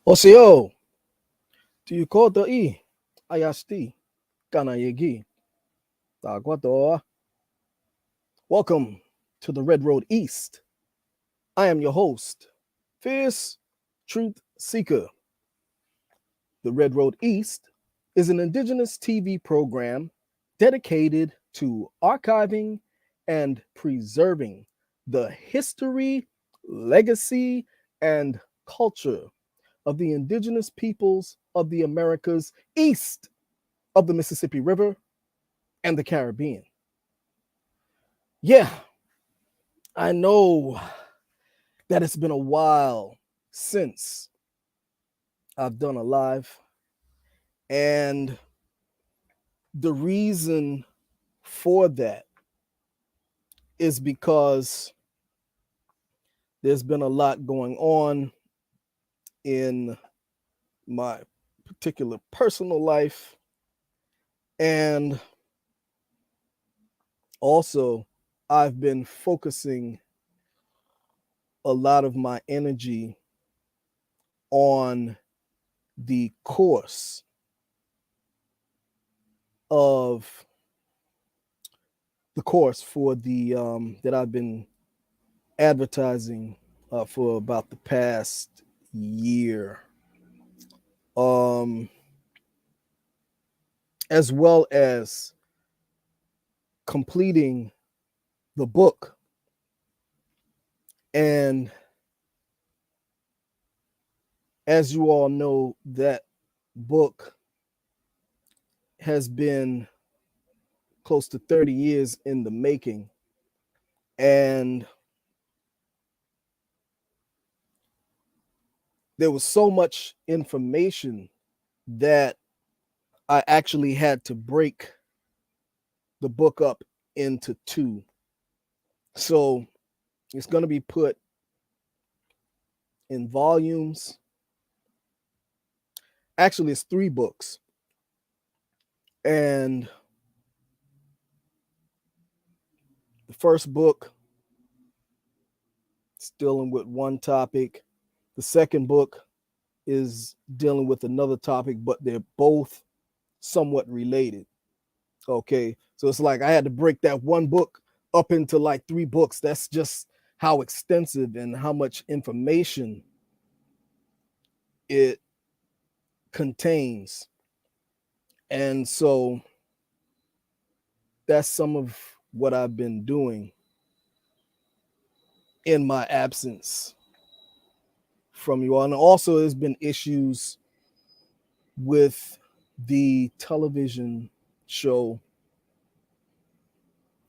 Oseo, tuikoto ayasti kanayegi tagwatoa. Welcome to the Red Road East. I am your host, Fierce Truth Seeker. The Red Road East is an indigenous TV program dedicated to archiving and preserving the history, legacy, and culture of the indigenous peoples of the Americas east of the Mississippi River and the Caribbean. Yeah, I know that it's been a while since I've done a live, and the reason for that is because there's been a lot going on in my particular personal life, and also I've been focusing a lot of my energy on the course of the course for the that I've been advertising for about the past year, as well as completing the book. And as you all know, that book has been close to 30 years in the making. And there was so much information that I actually had to break the book up into two. So it's going to be put in volumes. Actually, it's three books. And the first book is dealing with one topic. The second book is dealing with another topic, but they're both somewhat related. Okay. So it's like I had to break that one book up into like three books. That's just how extensive and how much information it contains. And so that's some of what I've been doing in my absence from you all. And also, there's been issues with the television show.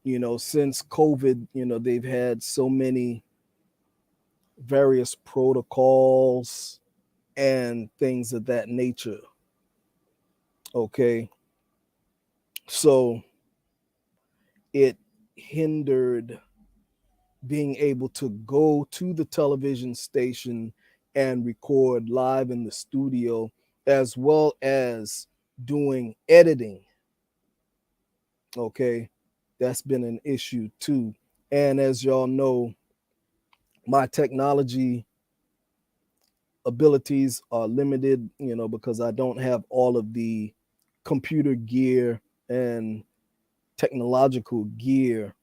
Since COVID, they've had so many various protocols and things of that nature. Okay. So it hindered being able to go to the television station and record live in the studio, as well as doing editing. Okay. That's been an issue too. And as y'all know, my technology abilities are limited, because I don't have all of the computer gear and technological gear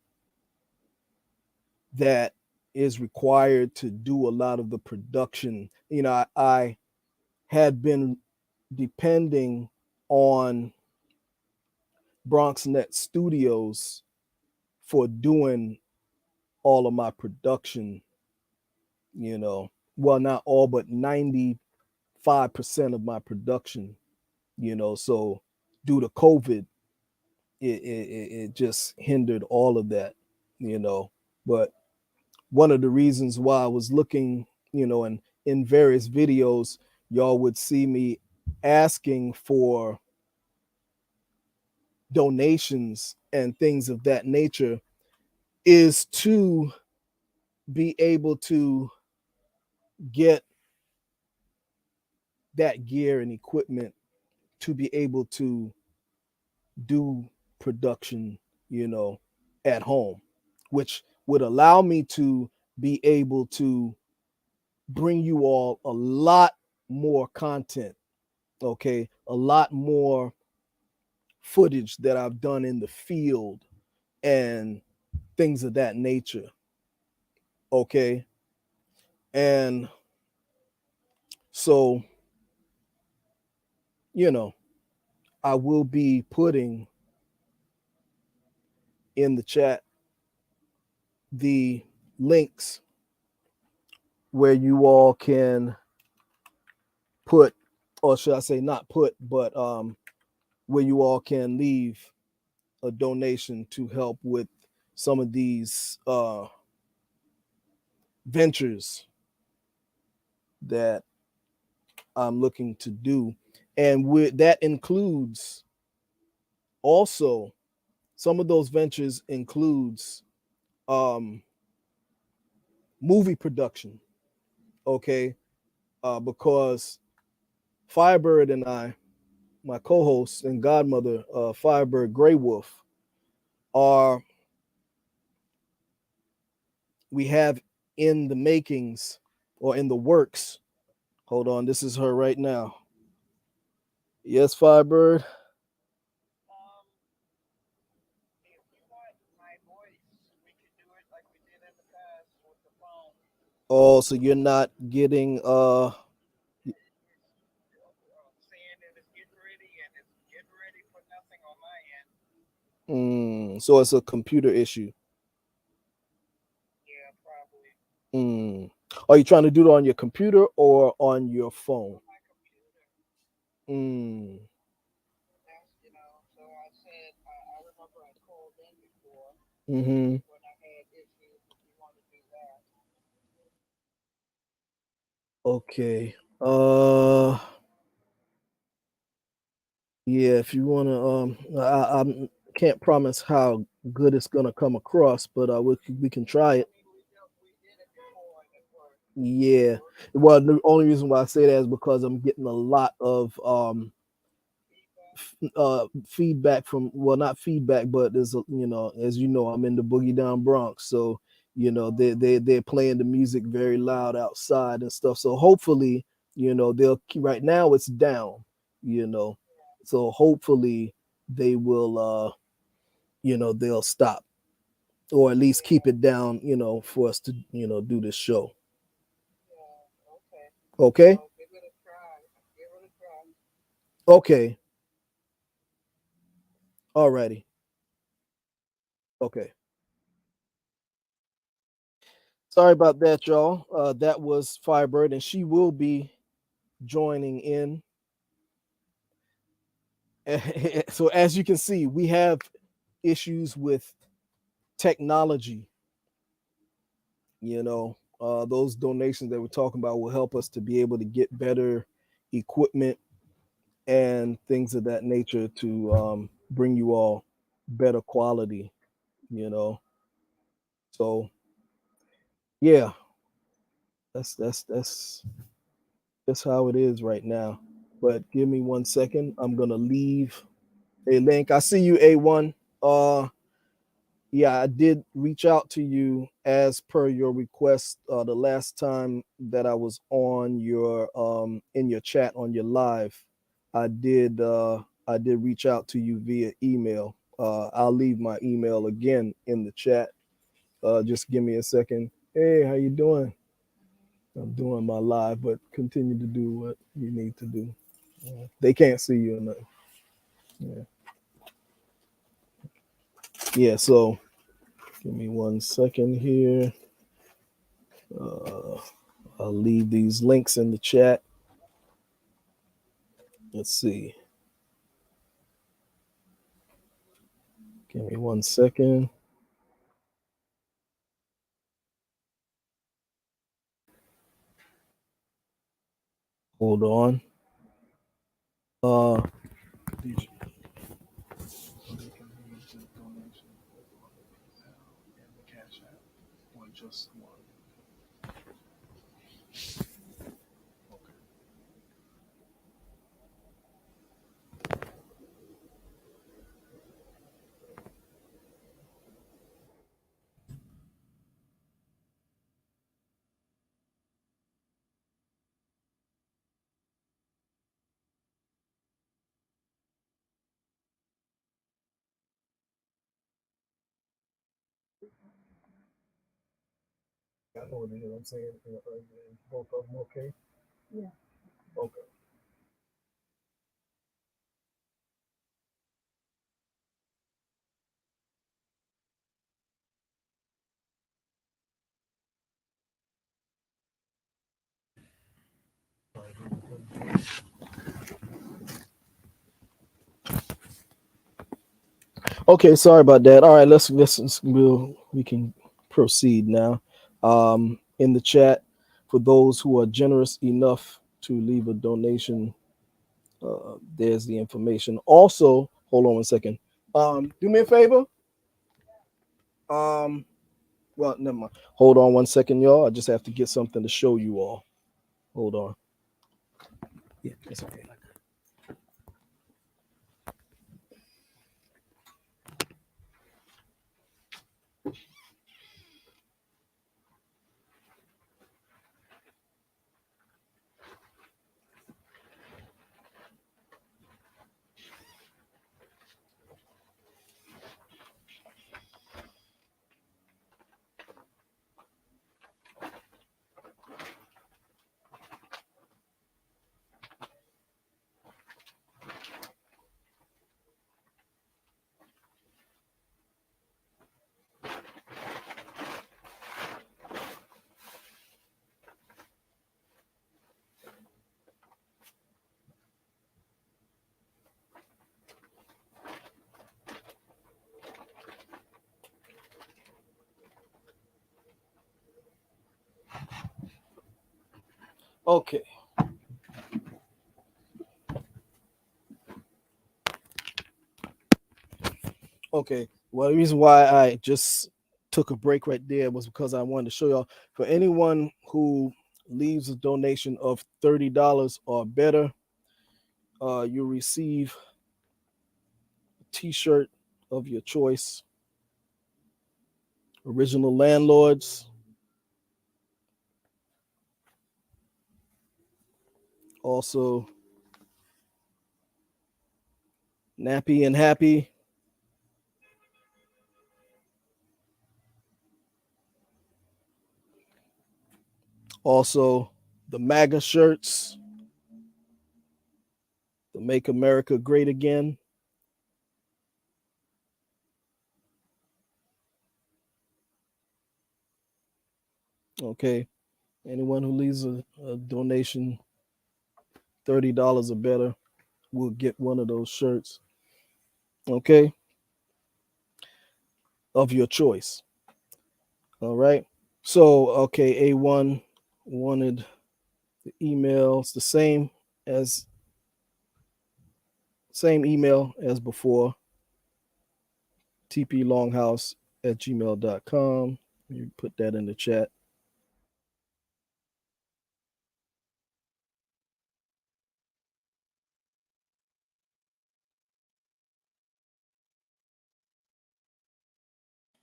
that is required to do a lot of the production. I had been depending on BronxNet Studios for doing all of my production, well, not all, but 95% of my production, so due to COVID, it just hindered all of that, but one of the reasons why I was looking, and in various videos, y'all would see me asking for donations and things of that nature, is to be able to get that gear and equipment to be able to do production, at home, which would allow me to be able to bring you all a lot more content, okay? A lot more footage that I've done in the field and things of that nature, okay? And so, you know, I will be putting in the chat the links where you all can put, or should I say not put, but where you all can leave a donation to help with some of these ventures that I'm looking to do. And that includes also some of those ventures includes um, movie production, okay? Because Firebird and I, my co-host and godmother, Firebird Grey Wolf, are we have in the makings or in the works. Hold on, this is her right now. Yes, Firebird. Oh, so you're not getting so it's a computer issue. Mm. Are you trying to do it on your computer or on your phone? Mm. Mm-hmm. Okay. Yeah, if you wanna I can't promise how good it's gonna come across, but we can try it. Yeah. Well, the only reason why I say that is because I'm getting a lot of feedback from, well, not feedback, but there's a, as you know, I'm in the boogie down Bronx, so they're playing the music very loud outside and stuff. So hopefully, they'll keep, right now it's down, you know, so hopefully they will they'll stop or at least keep it down, for us to do this show. Okay. Okay. Alrighty. Okay. Sorry about that, y'all. That was Firebird, and she will be joining in. So, as you can see, we have issues with technology. Those donations that we're talking about will help us to be able to get better equipment and things of that nature to bring you all better quality. You know, so yeah, that's how it is right now. But give me 1 second. I'm gonna leave a link. I see you, A1. Yeah, I did reach out to you as per your request the last time that I was on your in your chat on your live. I did reach out to you via email. I'll leave my email again in the chat. Just give me a second. Hey, how you doing? I'm doing my live, but continue to do what you need to do. They can't see you or nothing. Yeah. Yeah, so give me 1 second here. Uh, I'll leave these links in the chat. Let's see. Give me 1 second. Hold on. Uh, I know what it is. I'm saying both of them okay. Okay. Okay, sorry about that. All right, we can proceed now. In the chat, for those who are generous enough to leave a donation, there's the information. Also, hold on one second. Do me a favor. Um, well, never mind. Hold on one second, y'all. I just have to get something to show you all. Hold on. Yeah, it's okay. Okay. Okay. Well, the reason why I just took a break right there was because I wanted to show y'all, for anyone who leaves a donation of $30 or better, you'll receive a t-shirt of your choice. Original Landlords. Also, Nappy and Happy. Also, the MAGA shirts, the Make America Great Again. Okay. Anyone who leaves a donation $30 or better will get one of those shirts. Okay. Of your choice. All right. So, okay, A1 wanted the emails the as same email as before, tplonghouse@gmail.com. You put that in the chat.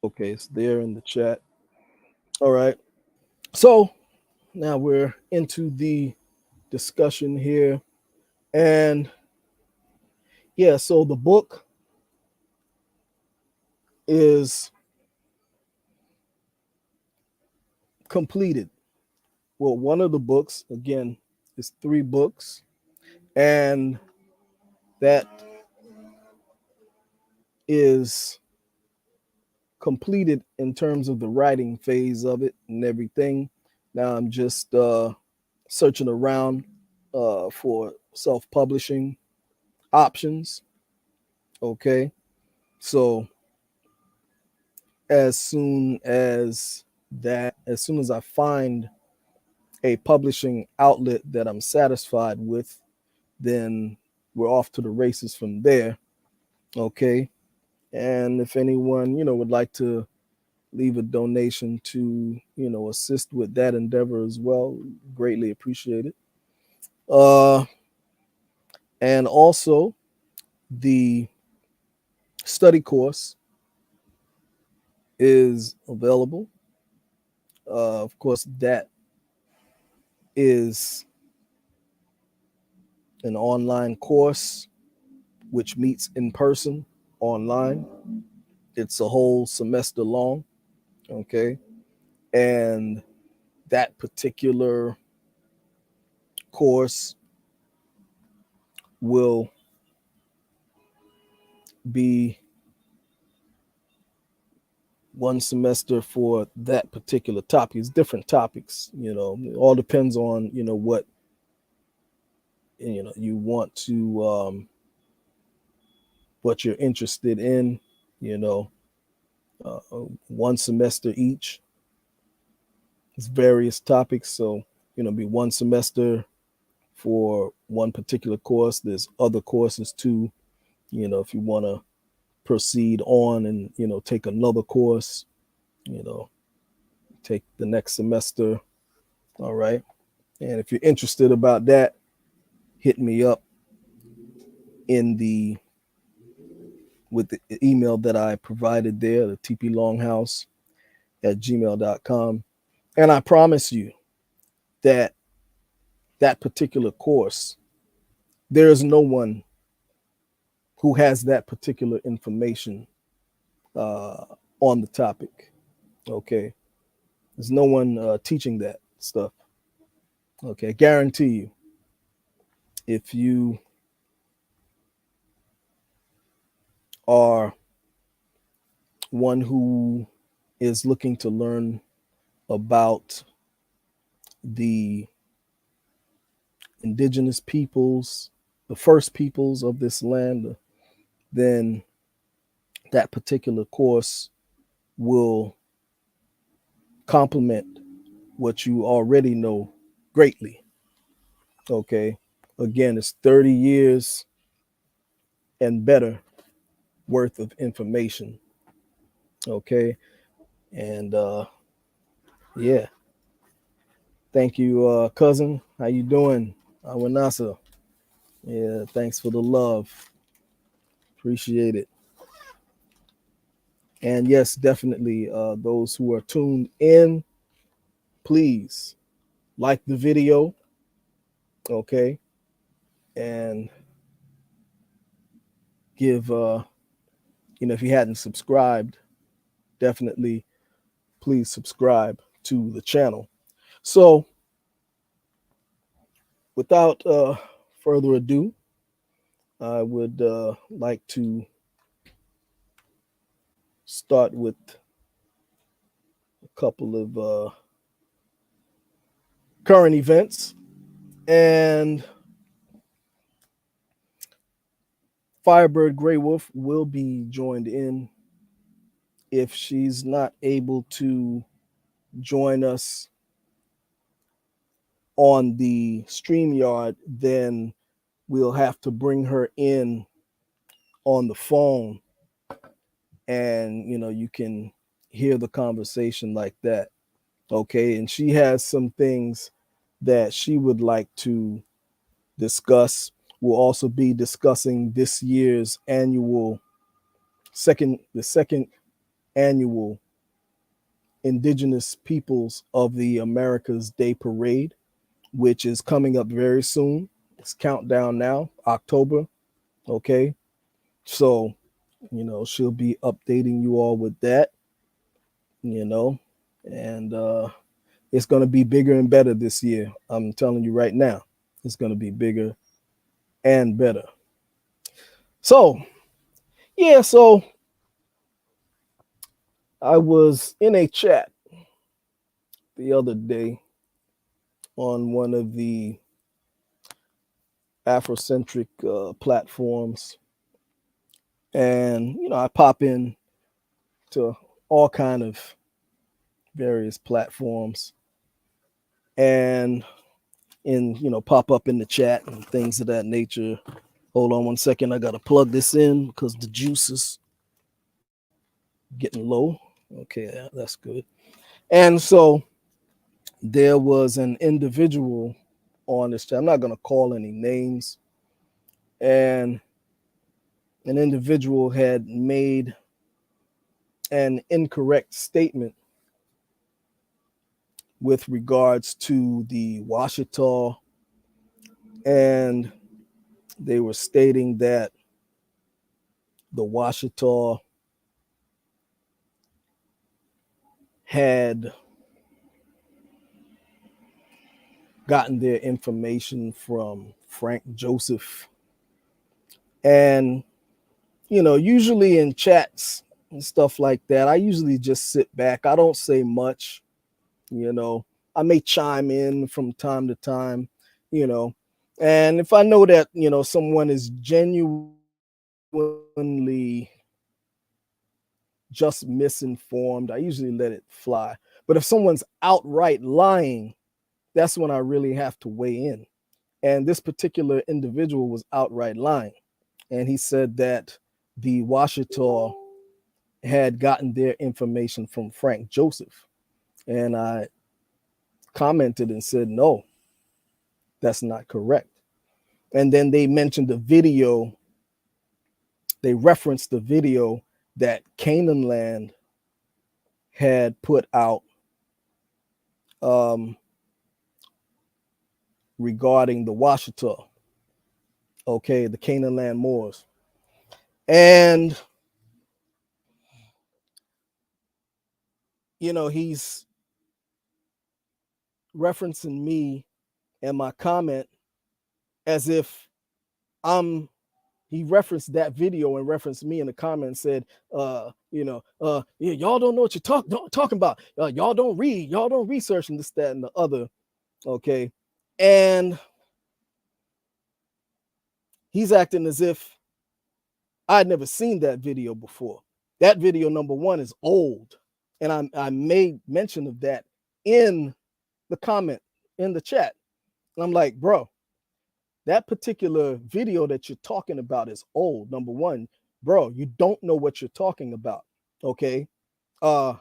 Okay, it's there in the chat. All right. So now we're into the discussion here. And yeah, so the book is completed. Well, one of the books, again, is 3 books. And that is completed in terms of the writing phase of it and everything. Now I'm just searching around for self publishing options. Okay. So as soon as I find a publishing outlet that I'm satisfied with, then we're off to the races from there. Okay. And if anyone, would like to leave a donation to, assist with that endeavor as well, greatly appreciate it. Uh, and also the study course is available. Of course, that is an online course which meets in person online. It's a whole semester long. Okay. And that particular course will be one semester for that particular topic. It's different topics, it all depends on, what, you want to, what you're interested in, you know, uh, one semester each. It's various topics. So, be one semester for one particular course. There's other courses too, if you want to proceed on and, take another course, you know, take the next semester. All right. And if you're interested about that, hit me up in the with the email that I provided there, the tplonghouse@gmail.com. And I promise you that that particular course, there is no one who has that particular information uh, on the topic. Okay. There's no one teaching that stuff. Okay. I guarantee you, if you are one who is looking to learn about the indigenous peoples, the first peoples of this land, then that particular course will complement what you already know greatly. Okay. Again, it's 30 years and better worth of information. Okay. And yeah. Thank you, cousin. How you doing? Awanasa. Yeah, thanks for the love. Appreciate it. And yes, definitely, those who are tuned in, please like the video, okay, and give, if you hadn't subscribed, definitely please subscribe to the channel. So, without further ado, I would like to start with a couple of current events. And Firebird Grey Wolf will be joined in. If she's not able to join us on the StreamYard, then we'll have to bring her in on the phone, and you can hear the conversation like that. Okay. And she has some things that she would like to discuss. We'll also be discussing this year's the second annual Indigenous Peoples of the Americas Day Parade, which is coming up very soon. It's countdown now, October. Okay. So, she'll be updating you all with that, and it's going to be bigger and better this year. I'm telling you right now, it's going to be bigger and better. So, yeah, so I was in a chat the other day on one of the Afrocentric platforms, and I pop in to all kind of various platforms, and pop up in the chat and things of that nature. Hold on one second, I gotta plug this in because the juice is getting low. Okay, that's good. And so there was an individual on this chat. I'm not gonna call any names, and an individual had made an incorrect statement with regards to the Washita, and they were stating that the Washita had gotten their information from Frank Joseph. And, usually in chats and stuff like that, I usually just sit back. I don't say much, I may chime in from time to time, and if I know that, someone is genuinely just misinformed, I usually let it fly. But if someone's outright lying, that's when I really have to weigh in. And this particular individual was outright lying. And he said that the Washita had gotten their information from Frank Joseph. And I commented and said, no, that's not correct. And then they mentioned the video, they referenced the video that Canaan Land had put out regarding the Washita, okay, the Canaan Land Moors. And, he's referencing me and my comment as if he referenced that video and referenced me in the comment and said, yeah, y'all don't know what you're talking about. Y'all don't read, y'all don't research, and this, that, and the other. Okay. And he's acting as if I'd never seen that video before. That video, number one, is old. And I made mention of that in the comment, in the chat. And I'm like, bro, that particular video that you're talking about is old. Number one, bro, you don't know what you're talking about. Okay. Number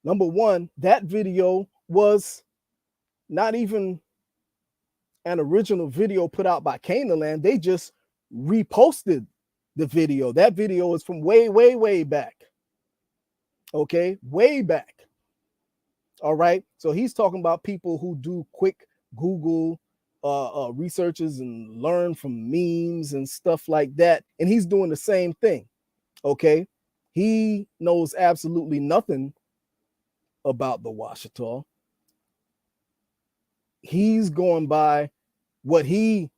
one, that video was not even an original video put out by Canaan Land. They just reposted the video. That video is from way, way, way back. Okay, way back. All right. So he's talking about people who do quick Google researches and learn from memes and stuff like that. And he's doing the same thing. Okay. He knows absolutely nothing about the Washita. He's going by what he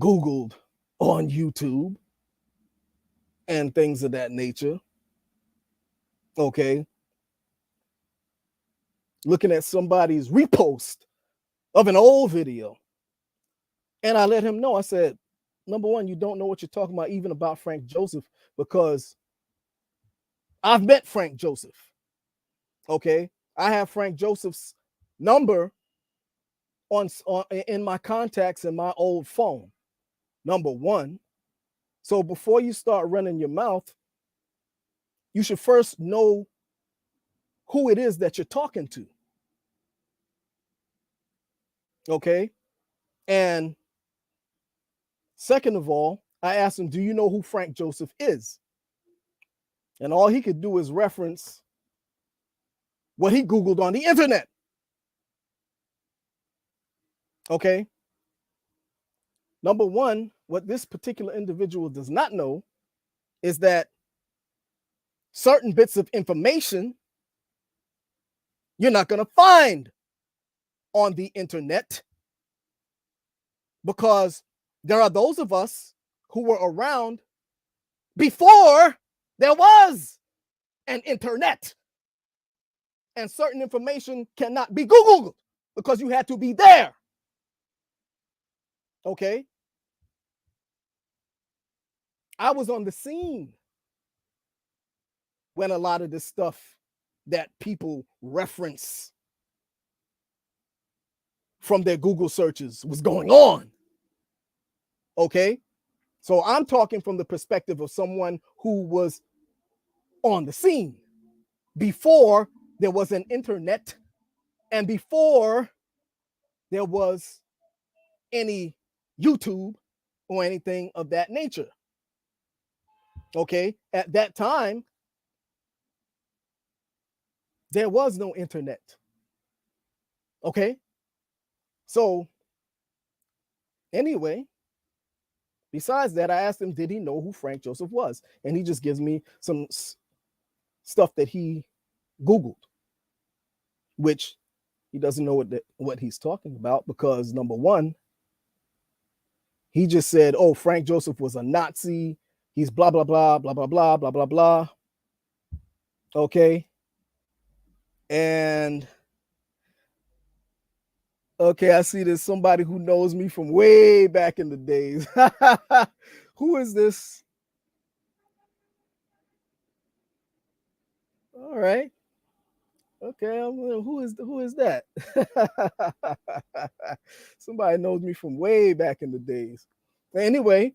Googled on YouTube and things of that nature. Okay. Looking at somebody's repost of an old video. And I let him know, I said, number one, you don't know what you're talking about, even about Frank Joseph, because I've met Frank Joseph. Okay. I have Frank Joseph's number in my contacts in my old phone. Number one. So before you start running your mouth, you should first know who it is that you're talking to. Okay. And second of all, I asked him, do you know who Frank Joseph is? And all he could do is reference what he Googled on the internet. Okay. Number one, what this particular individual does not know is that certain bits of information you're not going to find on the internet, because there are those of us who were around before there was an internet, and certain information cannot be Googled because you had to be there. Okay. I was on the scene when a lot of this stuff that people reference from their Google searches was going on. Okay. So I'm talking from the perspective of someone who was on the scene before there was an internet and before there was any YouTube or anything of that nature. Okay. At that time, there was no internet. Okay. So anyway, besides that, I asked him, did he know who Frank Joseph was? And he just gives me some stuff that he Googled. which he doesn't know what he's talking about, because number one, he just said, oh, Frank Joseph was a Nazi. He's blah, blah, blah, blah, blah, blah, blah, blah, blah. Okay. And okay, I see there's somebody who knows me from way back in the days. Who is this? All right. Okay, who is that? Somebody knows me from way back in the days. Anyway,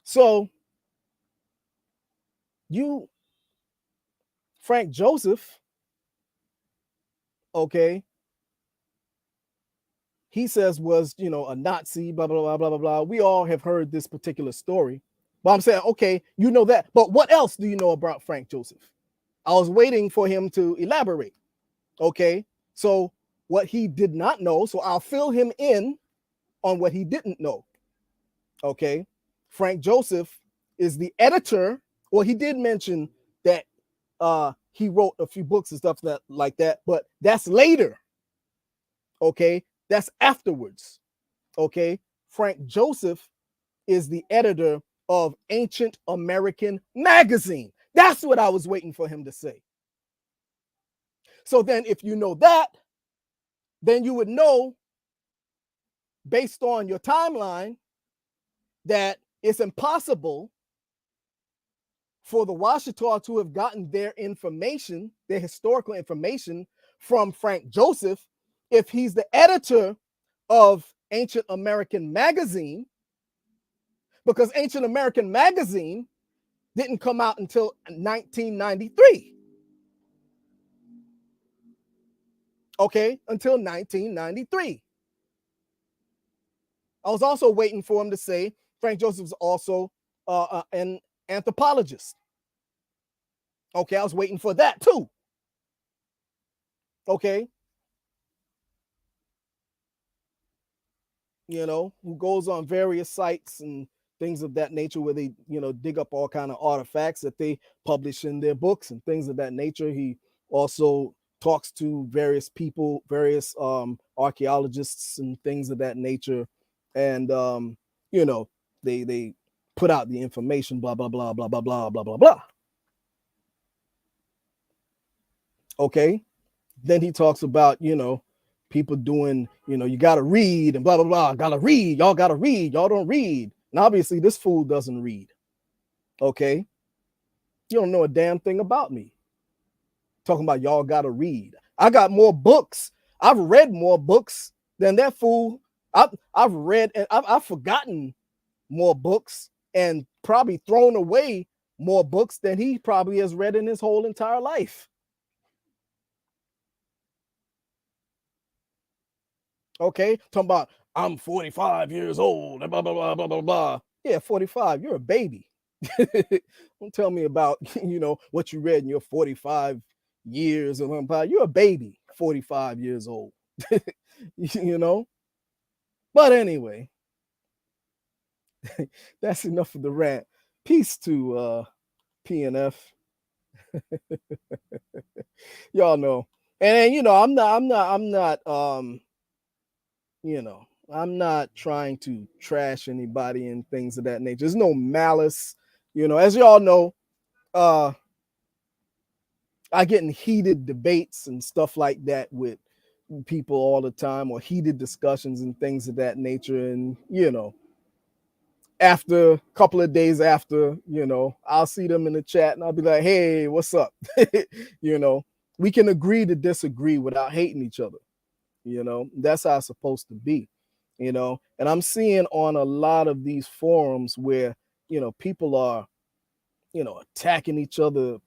so you, Frank Joseph, okay, he says was, a Nazi, blah, blah, blah, blah, blah, blah. We all have heard this particular story. But I'm saying, okay, you know that. But what else do you know about Frank Joseph? I was waiting for him to elaborate. Okay, so what he did not know, so I'll fill him in on what he didn't know. Okay, Frank Joseph is the editor. Well, he did mention that he wrote a few books and stuff like that, but that's later. Okay, that's afterwards. Okay, Frank Joseph is the editor of Ancient American Magazine. That's what I was waiting for him to say. So then, if you know that, then you would know, based on your timeline, that it's impossible for the Washita to have gotten their information, their historical information, from Frank Joseph if he's the editor of Ancient American Magazine, because Ancient American Magazine didn't come out until 1993. Okay, until 1993. I was also waiting for him to say Frank Joseph is also an anthropologist. Okay, I was waiting for that too. Okay. Who goes on various sites and things of that nature where they, dig up all kind of artifacts that they publish in their books and things of that nature. He also talks to various people, various archaeologists and things of that nature. And, they put out the information, blah, blah, blah, blah, blah, blah, blah, blah, blah. Okay. Then he talks about, people doing, you got to read and blah, blah, blah. Got to read. Y'all got to read. Y'all don't read. And obviously this fool doesn't read. Okay. You don't know a damn thing about me. Talking about y'all got to read. I got more books. I've read more books than that fool. I've read and I've forgotten more books and probably thrown away more books than he probably has read in his whole entire life. Okay, talking about I'm 45 years old, blah, blah, blah, blah, blah, blah. Yeah, 45, you're a baby. Don't tell me about, what you read in your 45 years. You're a baby, 45 years old. But anyway, that's enough of the rant. Peace to PNF. Y'all know. And I'm not I'm not trying to trash anybody and things of that nature. There's no malice, as y'all know, I get in heated debates and stuff like that with people all the time, or heated discussions and things of that nature. And, after a couple of days after, I'll see them in the chat and I'll be like, hey, what's up? We can agree to disagree without hating each other. That's how it's supposed to be. And I'm seeing on a lot of these forums where, people are, attacking each other,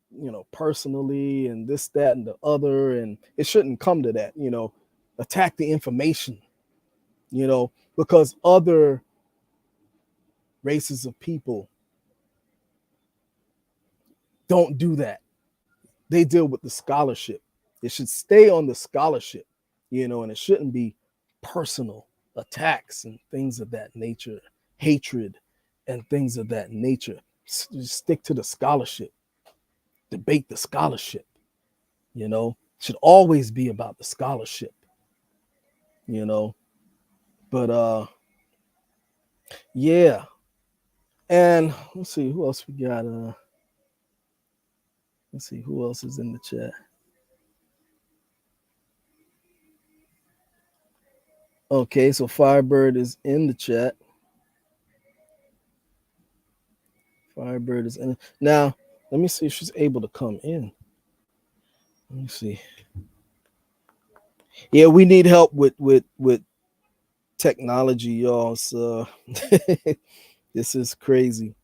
personally, and this, that, and the other. And it shouldn't come to that, attack the information, because other races of people don't do that. They deal with the scholarship. It should stay on the scholarship, and it shouldn't be personal attacks and things of that nature, hatred and things of that nature. Just stick to the scholarship, debate the scholarship, should always be about the scholarship, you know. But yeah. And let's see who else we got. Let's see who else is in the chat. Okay, so Firebird is in the chat. Firebird is in. Now, let me see if she's able to come in. Let me see. Yeah, we need help with technology, y'all. So this is crazy.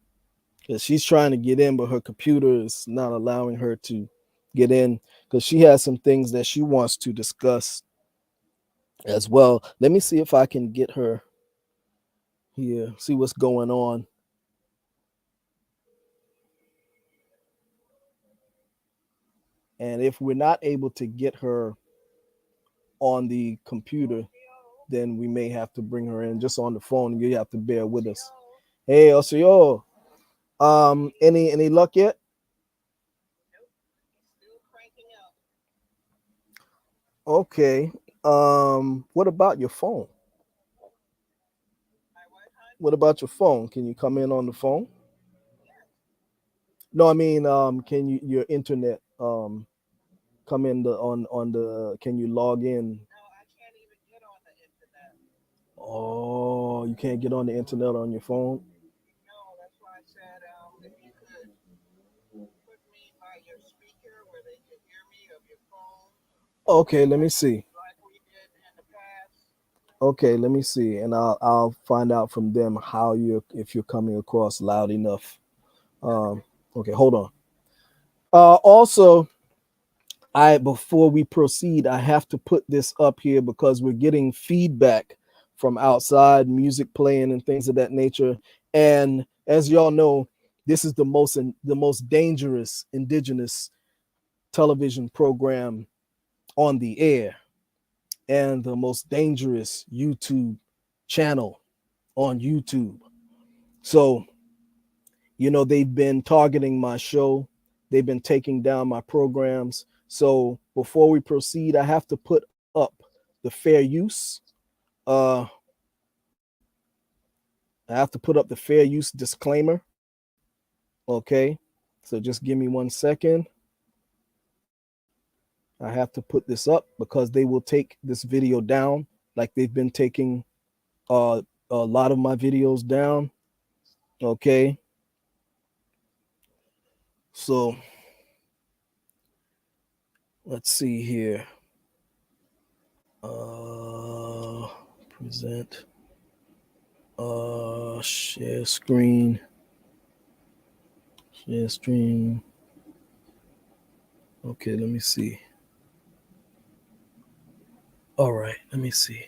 Because she's trying to get in, but her computer is not allowing her to get in because she has some things that she wants to discuss as well. Let me see if I can get her here, see what's going on. And if we're not able to get her on the computer, then we may have to bring her in just on the phone. You have to bear with us. Hey, Osio. Any luck yet? Okay. What about your phone? What about your phone? Can you come in on the phone? No, I mean, can you your internet come in on the? Can you log in? Oh, you can't get on the internet on your phone. Okay, let me see. Okay, let me see, and I'll find out from them how you if you're coming across loud enough. Um, okay, hold on. Also, I before we proceed, I have to put this up here because we're getting feedback from outside, music playing and things of that nature. And as y'all know, this is the most dangerous indigenous television program on the air and the most dangerous YouTube channel on YouTube. So, they've been targeting my show. They've been taking down my programs. So before we proceed, I have to put up the fair use. Uh, I have to put up the fair use disclaimer. Okay. So just give me 1 second. I have to put this up because they will take this video down like they've been taking a lot of my videos down. Okay. So let's see here. Present. Share screen. Share stream. Okay, let me see. All right, let me see.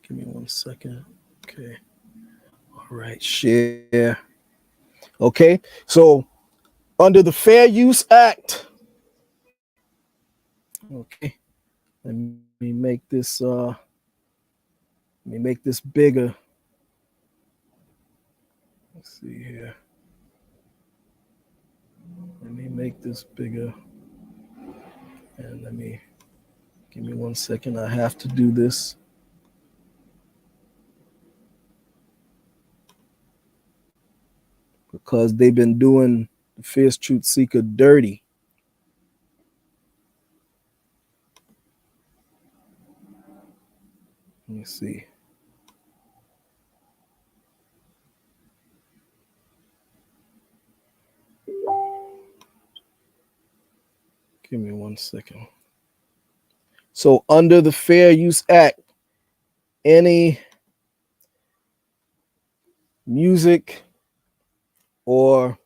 Give me 1 second. Okay. All right, share. Okay, so under the Fair Use Act. Okay, let me make this bigger. Let's see here. Let me make this bigger. And give me 1 second. I have to do this. Because they've been doing the Fierce Truth Seeker dirty. Let me see. Give me 1 second. So under the Fair Use Act, any music or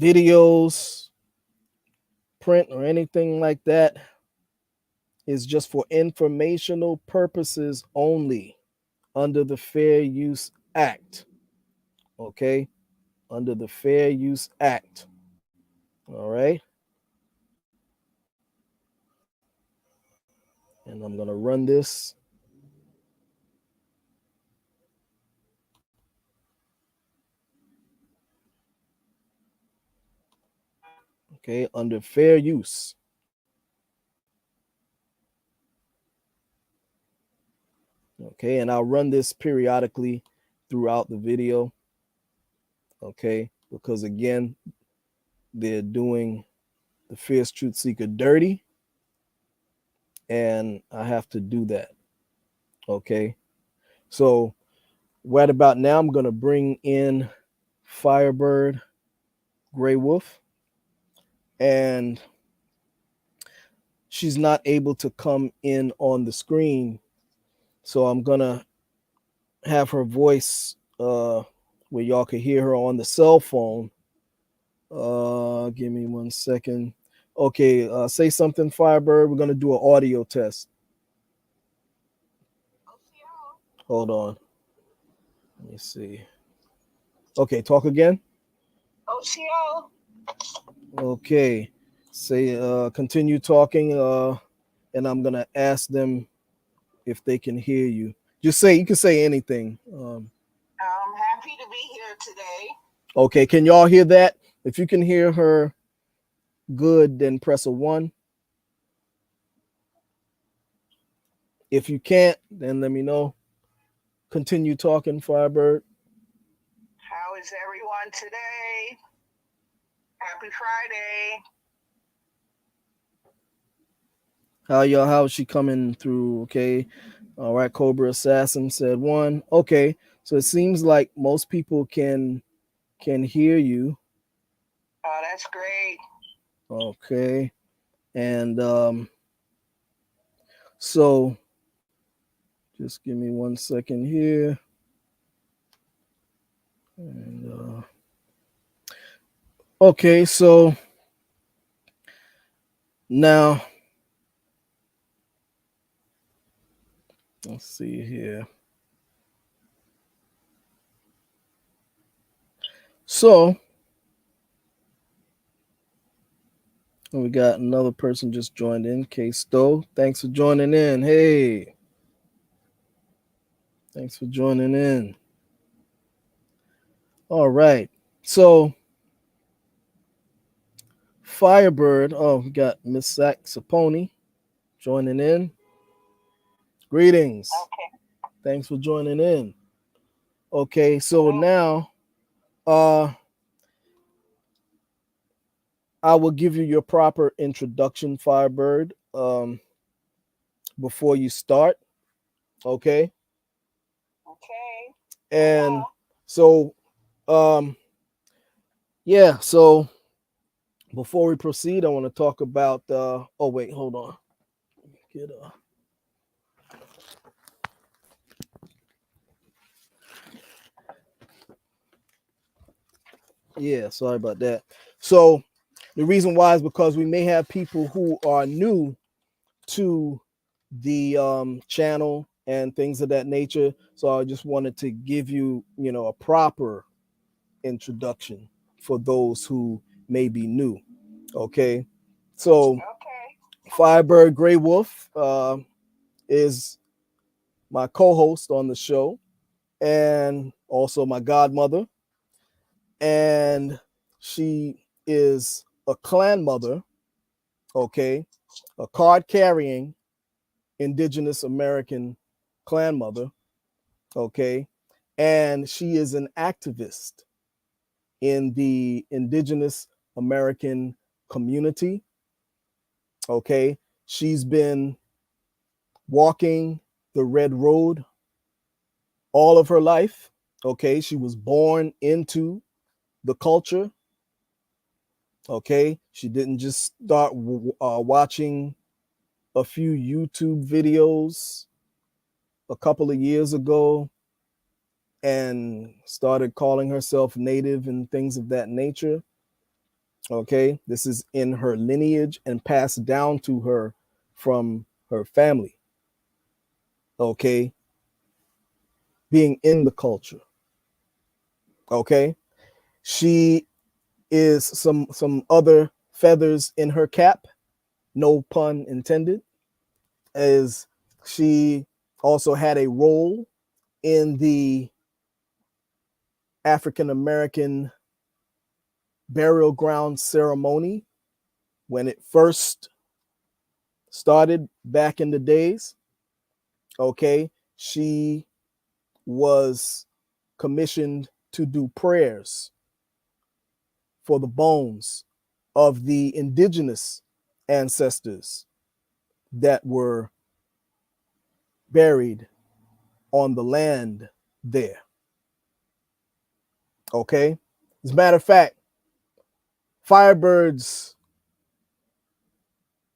videos, print or anything like that is just for informational purposes only under the Fair Use Act. Okay? Under the Fair Use Act. All right? And I'm going to run this. Okay, under fair use. Okay, and I'll run this periodically throughout the video. Okay, because again, they're doing the Fierce Truth Seeker dirty, and I have to do that. Okay, so right about now, I'm going to bring in Firebird Gray Wolf, and she's not able to come in on the screen, so I'm going to have her voice where y'all can hear her on the cell phone. Give me 1 second. Okay, say something, Firebird. We're going to do an audio test. Hold on. Let me see. Okay, talk again. OCO. Okay. Say continue talking and I'm going to ask them if they can hear you. Just say, you can say anything. I'm happy to be here today. Okay, can y'all hear that? If you can hear her good, then press a 1. If you can't, then let me know. Continue talking, Firebird. How is everyone today? Happy Friday. How's she coming through? Okay. All right, Cobra Assassin said 1. Okay. So it seems like most people can hear you. Oh, that's great. Okay. And so just give me 1 second here. And okay, so now let's see here. So we got another person just joined in, K Stowe. Thanks for joining in. Hey. Thanks for joining in. All right. So Firebird. Oh, we got Miss Saxoponi joining in. Greetings. Okay. Thanks for joining in. Okay, so now I will give you your proper introduction, Firebird, before you start. Okay. Okay. And so yeah, so before we proceed, I want to talk about oh wait, hold on. Get yeah, sorry about that. So the reason why is because we may have people who are new to the channel and things of that nature. So I just wanted to give you, a proper introduction for those who may be new. Okay. So Firebird Gray Wolf is my co-host on the show and also my godmother. And she is a clan mother, okay, a card carrying Indigenous American clan mother, okay, and she is an activist in the Indigenous American community, okay. She's been walking the red road all of her life, okay. She was born into the culture, okay. She didn't just start watching a few YouTube videos a couple of years ago and started calling herself native and things of that nature. Okay, this is in her lineage and passed down to her from her family. Okay, being in the culture. Okay, she is some other feathers in her cap, no pun intended, as she also had a role in the African American burial ground ceremony when it first started back in the days, okay, she was commissioned to do prayers for the bones of the indigenous ancestors that were buried on the land there. Okay. As a matter of fact, Firebird's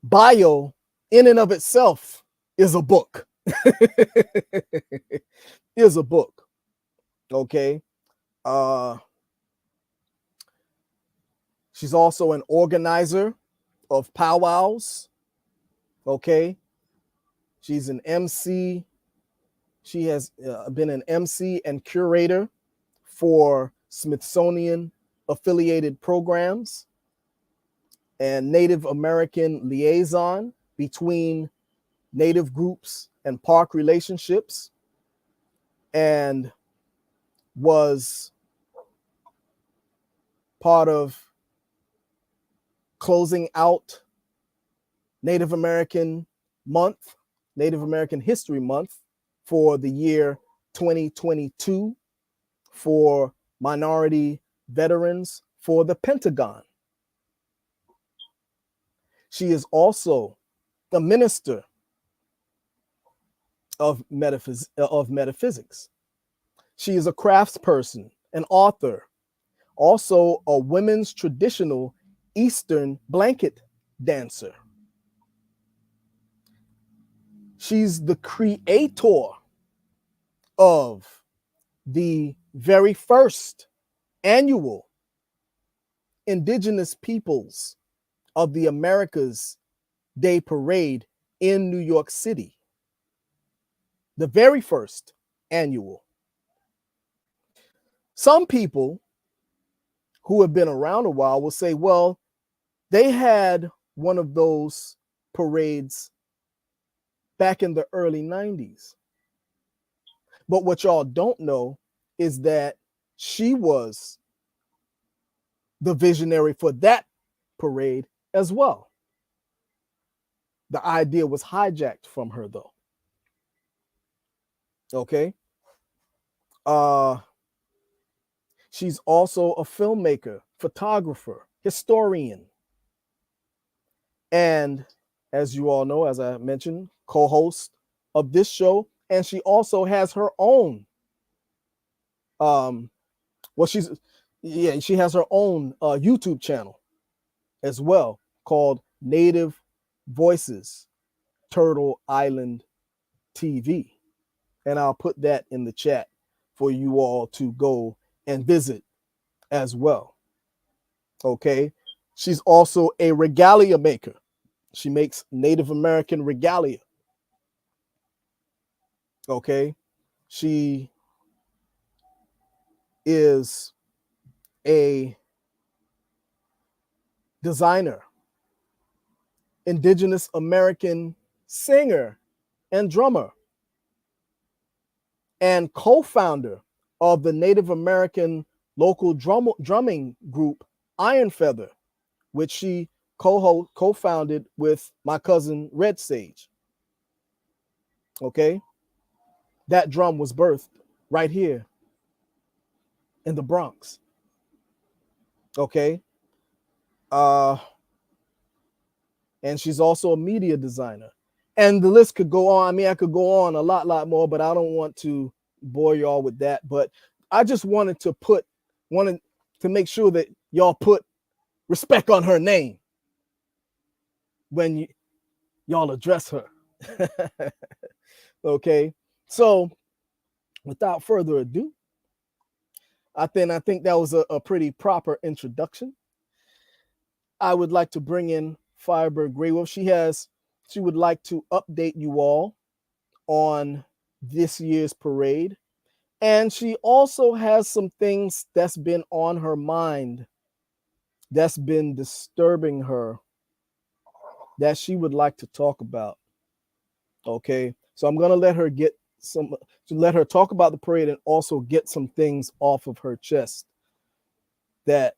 bio in and of itself is a book. Is a book. Okay. She's also an organizer of powwows. Okay. She's an MC. She has been an MC and curator for Smithsonian affiliated programs and Native American liaison between Native groups and park relationships, and was part of closing out Native American Month, Native American History Month for the year 2022 for minority veterans for the Pentagon. She is also a minister of metaphysics. She is a craftsperson, an author, also a women's traditional Eastern blanket dancer. She's the creator of the very first annual Indigenous Peoples of the Americas Day Parade in New York City. The very first annual. Some people who have been around a while will say, well, they had one of those parades back in the early 90s. But what y'all don't know is that she was the visionary for that parade as well. The idea was hijacked from her, though. Okay. She's also a filmmaker, photographer, historian, and as you all know, as I mentioned, co-host of this show. And she also has her own she has her own YouTube channel as well called Native Voices Turtle Island TV. And I'll put that in the chat for you all to go and visit as well. Okay. She's also a regalia maker. She makes Native American regalia. Okay. She is a designer, Indigenous American singer and drummer, and co-founder of the Native American local drumming group Iron Feather, which she co-founded with my cousin Red Sage. Okay. That drum was birthed right here in the Bronx. Okay. And she's also a media designer. And the list could go on. I mean, I could go on a lot more, but I don't want to bore y'all with that. But I just wanted to make sure that y'all put respect on her name when y'all address her. Okay. So without further ado, I think that was a pretty proper introduction. I would like to bring in Firebird Greywolf. She would like to update you all on this year's parade. And she also has some things that's been on her mind, that's been disturbing her, that she would like to talk about. Okay. So I'm going to let her talk about the parade and also get some things off of her chest that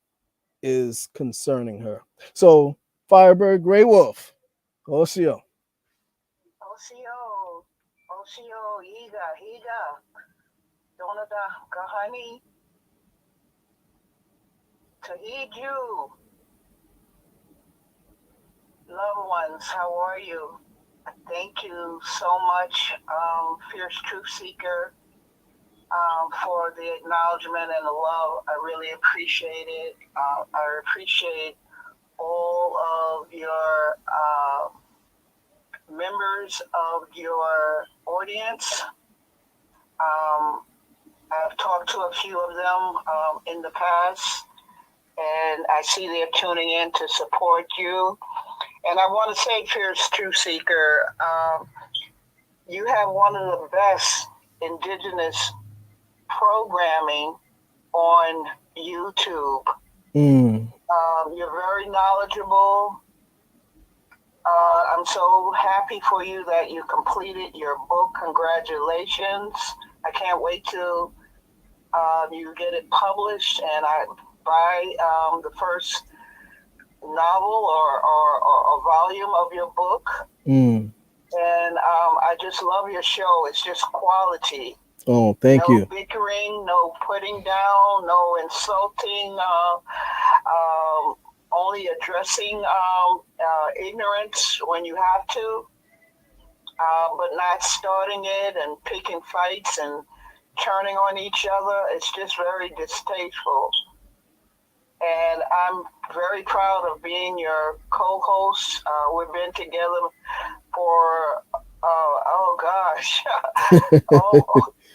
is concerning her. So Firebird Grey Wolf. Osio. Osio, Osio, Higa, Donada, Kahani, Tahiju, loved ones, how are you? Thank you so much, Fierce Truth Seeker, for the acknowledgement and the love. I really appreciate it. I appreciate all of your members of your audience. I've talked to a few of them in the past, and I see they're tuning in to support you. And I want to say, Fierce Truth Seeker, you have one of the best indigenous programming on YouTube. You're very knowledgeable. I'm so happy for you that you completed your book. Congratulations. I can't wait till you get it published and I buy the first novel or a volume of your book. And I just love your show. It's just quality. Oh, thank you. No bickering, no putting down, no insulting, only addressing ignorance when you have to, but not starting it and picking fights and turning on each other. It's just very distasteful. And I'm very proud of being your co-host. We've been together for, oh gosh,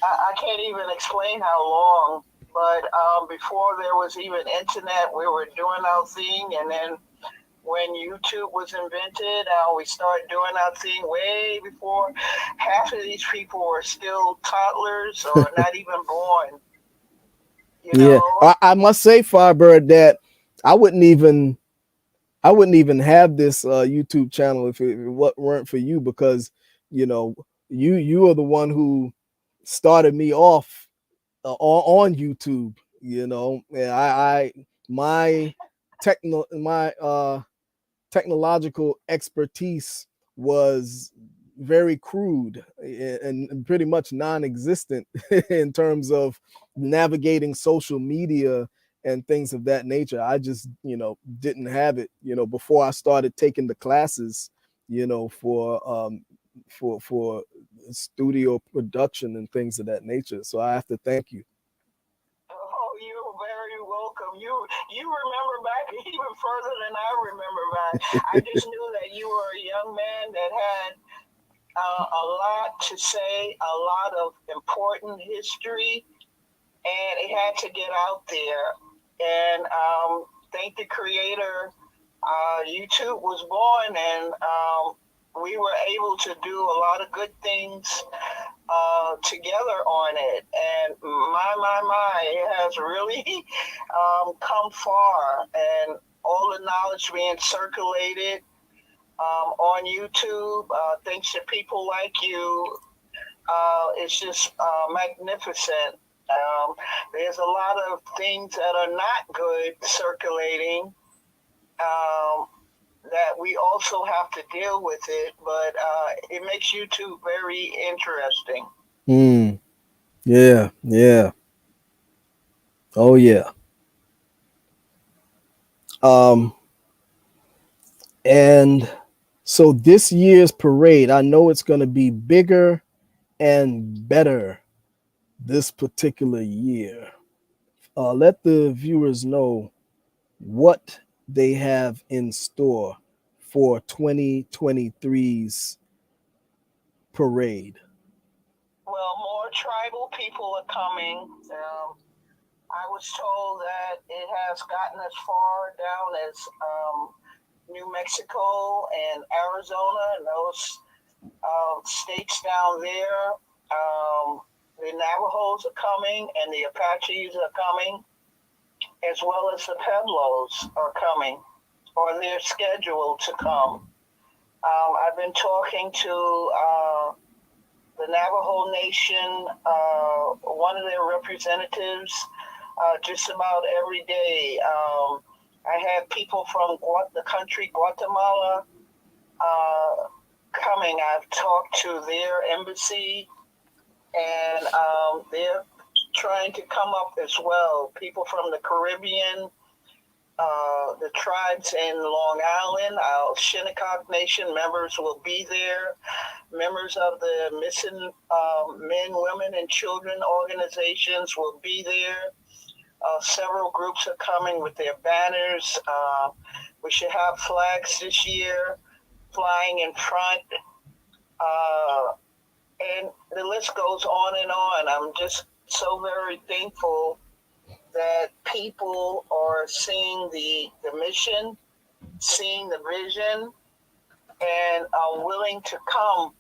I can't even explain how long. But before there was even internet, we were doing our thing. And then when YouTube was invented, we started doing our thing way before half of these people were still toddlers or not even born. You know? I must say, Firebird, that I wouldn't even have this YouTube channel if it weren't for you, because you are the one who started me off on YouTube. And my technological expertise was very crude and pretty much non-existent in terms of navigating social media and things of that nature. I just didn't have it before I started taking the classes for studio production and things of that nature. So I have to thank you. Oh, you're very welcome. You remember back even further than I remember back. I just knew that you were a young man that had a lot to say, a lot of important history, and it had to get out there. And thank the Creator, YouTube was born, and we were able to do a lot of good things together on it. And my, it has really come far. And all the knowledge being circulated on YouTube, thanks to people like you, it's just magnificent. There's a lot of things that are not good circulating that we also have to deal with it, but it makes YouTube very interesting. Yeah. Oh yeah. And so this year's parade, I know it's going to be bigger and better this particular year. Let the viewers know what they have in store for 2023's parade. Well, more tribal people are coming. I was told that it has gotten as far down as New Mexico and Arizona and those states down there. The Navajos are coming and the Apaches are coming, as well as the Pueblos are coming, or they're scheduled to come. I've been talking to the Navajo Nation, one of their representatives, just about every day. I had people from the country Guatemala coming. I've talked to their embassy, and they're trying to come up as well. People from the Caribbean, the tribes in Long Island, our Shinnecock Nation members will be there. Members of the missing men, women, and children organizations will be there. Several groups are coming with their banners. We should have flags this year flying in front. And the list goes on and on. I'm just so very thankful that people are seeing the mission, seeing the vision, and are willing to come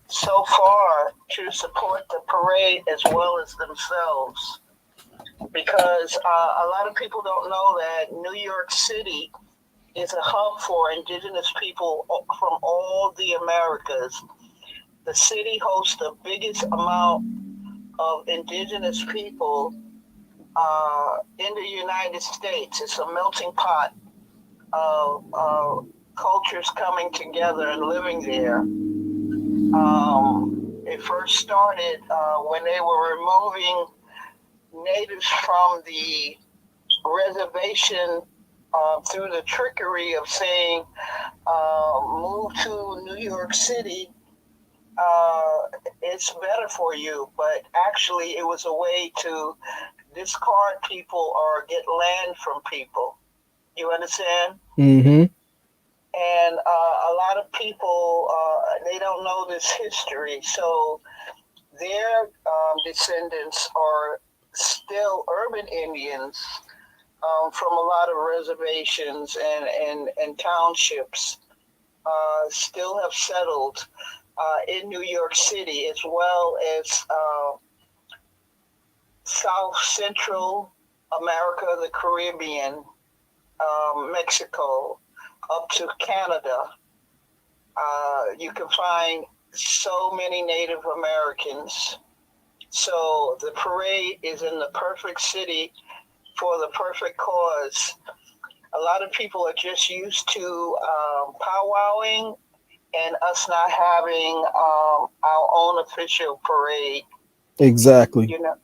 so far to support the parade as well as themselves. Because a lot of people don't know that New York City is a hub for indigenous people from all the Americas. The city hosts the biggest amount of indigenous people in the United States. It's a melting pot of cultures coming together and living there. It first started when they were removing natives from the reservation through the trickery of saying, move to New York City, it's better for you. But actually, it was a way to discard people or get land from people. You understand? Mm-hmm. And a lot of people, they don't know this history. So their descendants are still urban Indians from a lot of reservations and townships still have settled in New York City, as well as South Central America, the Caribbean, Mexico, up to Canada. You can find so many Native Americans. So the parade is in the perfect city for the perfect cause. A lot of people are just used to powwowing and us not having our own official parade. Exactly. You know,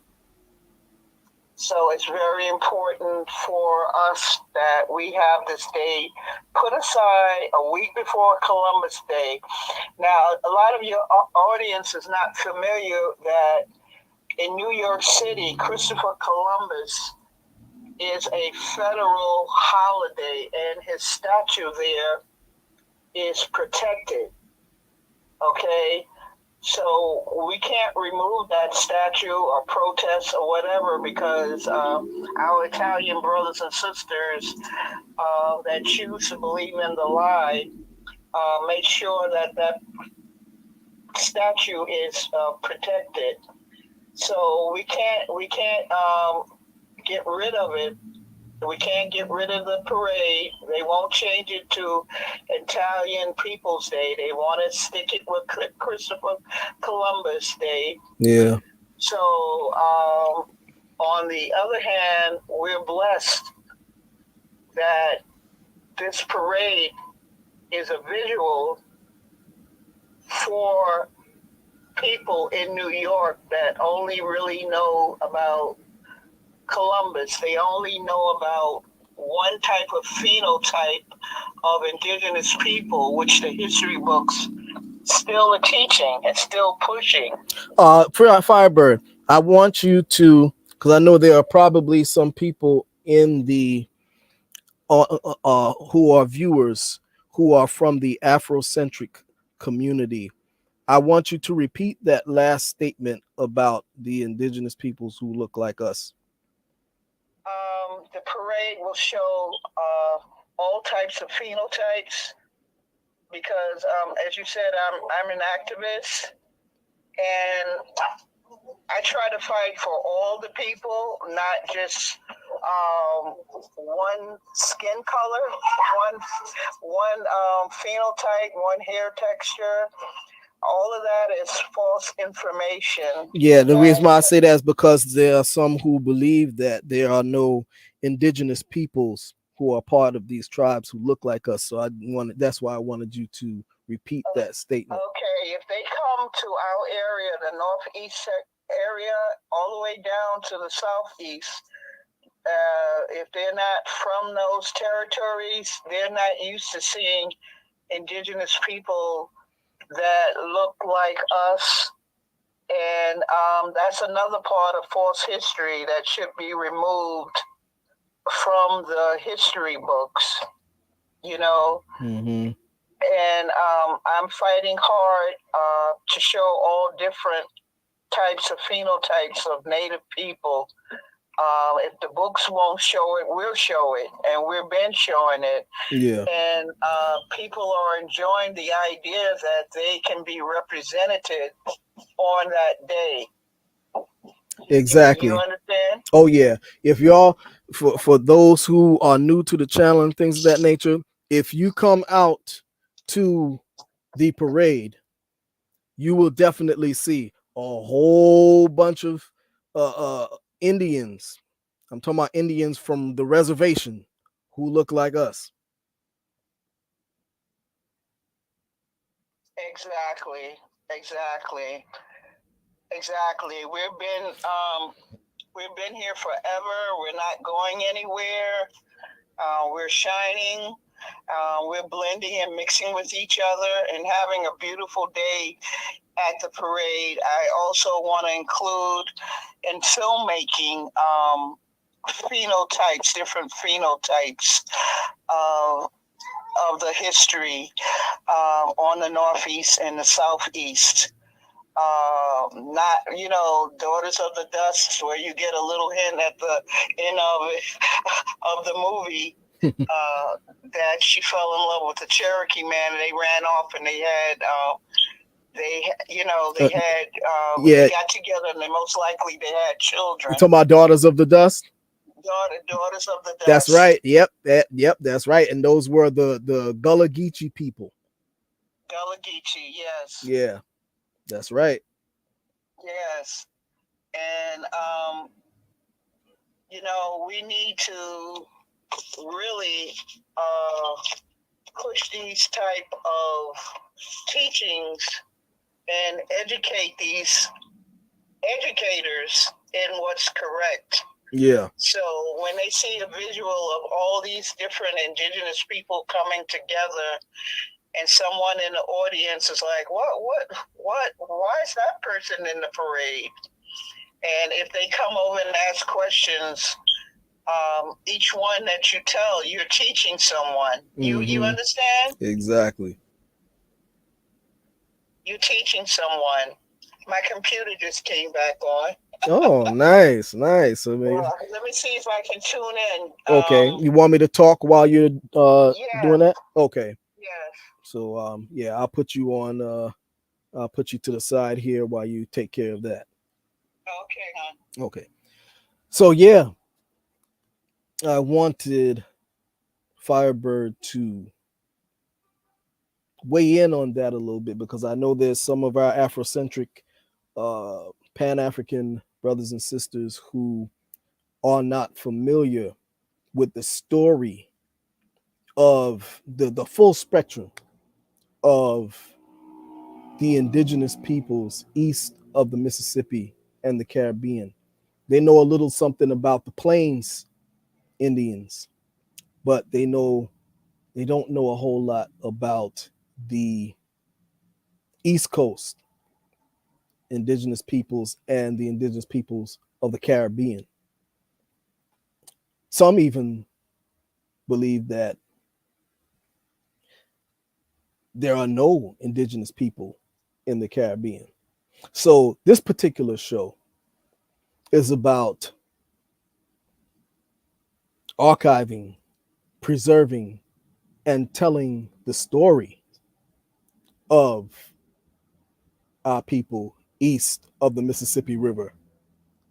so it's very important for us that we have this day put aside a week before Columbus Day. Now, a lot of your audience is not familiar that in New York City, Christopher Columbus is a federal holiday, and his statue there is protected. Okay? So we can't remove that statue or protest or whatever because our Italian brothers and sisters that choose to believe in the lie make sure that that statue is protected. So we can't get rid of it. We can't get rid of the parade. They won't change it to Italian People's Day. They want to stick it with Christopher Columbus Day. Yeah. So, on the other hand, we're blessed that this parade is a visual for people in New York that only really know about Columbus. They only know about one type of phenotype of indigenous people, which the history books still are teaching and still pushing. Firebird, I want you to, because I know there are probably some people in the who are viewers who are from the Afrocentric community. I want you to repeat that last statement about the indigenous peoples who look like us. The parade will show all types of phenotypes because, as you said, I'm an activist and I try to fight for all the people, not just one skin color, one phenotype, one hair texture. All of that is false information. Yeah, the reason why I say that is because there are some who believe that there are no indigenous peoples who are part of these tribes who look like us. So that's why I wanted you to repeat that statement. Okay, if they come to our area, the northeast area, all the way down to the southeast, if they're not from those territories, they're not used to seeing indigenous people that look like us. And that's another part of false history that should be removed from the history books, you know. Mm-hmm. And I'm fighting hard to show all different types of phenotypes of Native people. If the books won't show it, we'll show it, and we've been showing it. Yeah. And people are enjoying the idea that they can be represented on that day. Exactly. You understand? Oh yeah. If y'all, for those who are new to the channel and things of that nature, if you come out to the parade, you will definitely see a whole bunch of Indians. I'm talking about Indians from the reservation who look like us. Exactly. Exactly. Exactly. We've been here forever. We're not going anywhere. We're shining. We're blending and mixing with each other and having a beautiful day at the parade. I also want to include in filmmaking phenotypes, different phenotypes of the history on the northeast and the southeast. Not, Daughters of the Dust, where you get a little hint at the end of it, of the movie, that she fell in love with the Cherokee man, and they ran off, and they had, they got together, and they most likely they had children. You talking about Daughters of the Dust? Daughters of the Dust. That's right. Yep. That's right. And those were the Gullah Geechee people. Gullah Geechee, yes. Yeah. That's right. Yes. And, we need to really push these type of teachings and educate these educators in what's correct. Yeah. So when they see a visual of all these different indigenous people coming together, and someone in the audience is like, why is that person in the parade? And if they come over and ask questions, each one that you tell, you're teaching someone. You understand? Exactly. You're teaching someone. My computer just came back on. Oh, nice. I mean, let me see if I can tune in. Okay. You want me to talk while you're doing that? Okay. Yes. So I'll put you on I'll put you to the side here while you take care of that. Okay, hon. Okay. So yeah, I wanted Firebird to weigh in on that a little bit because I know there's some of our Afrocentric Pan-African brothers and sisters who are not familiar with the story of the full spectrum of the indigenous peoples east of the Mississippi and the Caribbean. They know a little something about the Plains Indians, but they don't know a whole lot about the East Coast indigenous peoples and the indigenous peoples of the Caribbean. Some even believe that there are no indigenous people in the Caribbean. So this particular show is about archiving, preserving, and telling the story of our people east of the Mississippi River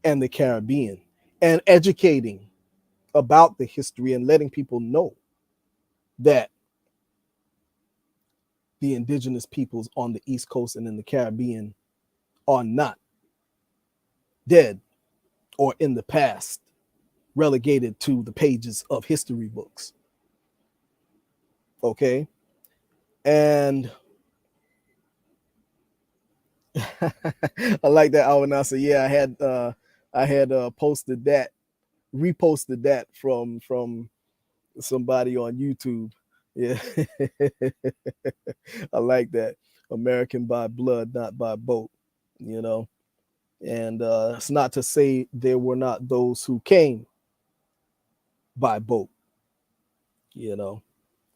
and the Caribbean, and educating about the history and letting people know that the indigenous peoples on the East Coast and in the Caribbean are not dead or in the past. relegated to the pages of history books. Okay. And I like that Al Nasser. Yeah, I had posted that, reposted that from somebody on YouTube. Yeah. I like that. American by blood, not by boat, you know. And it's not to say there were not those who came by boat, you know,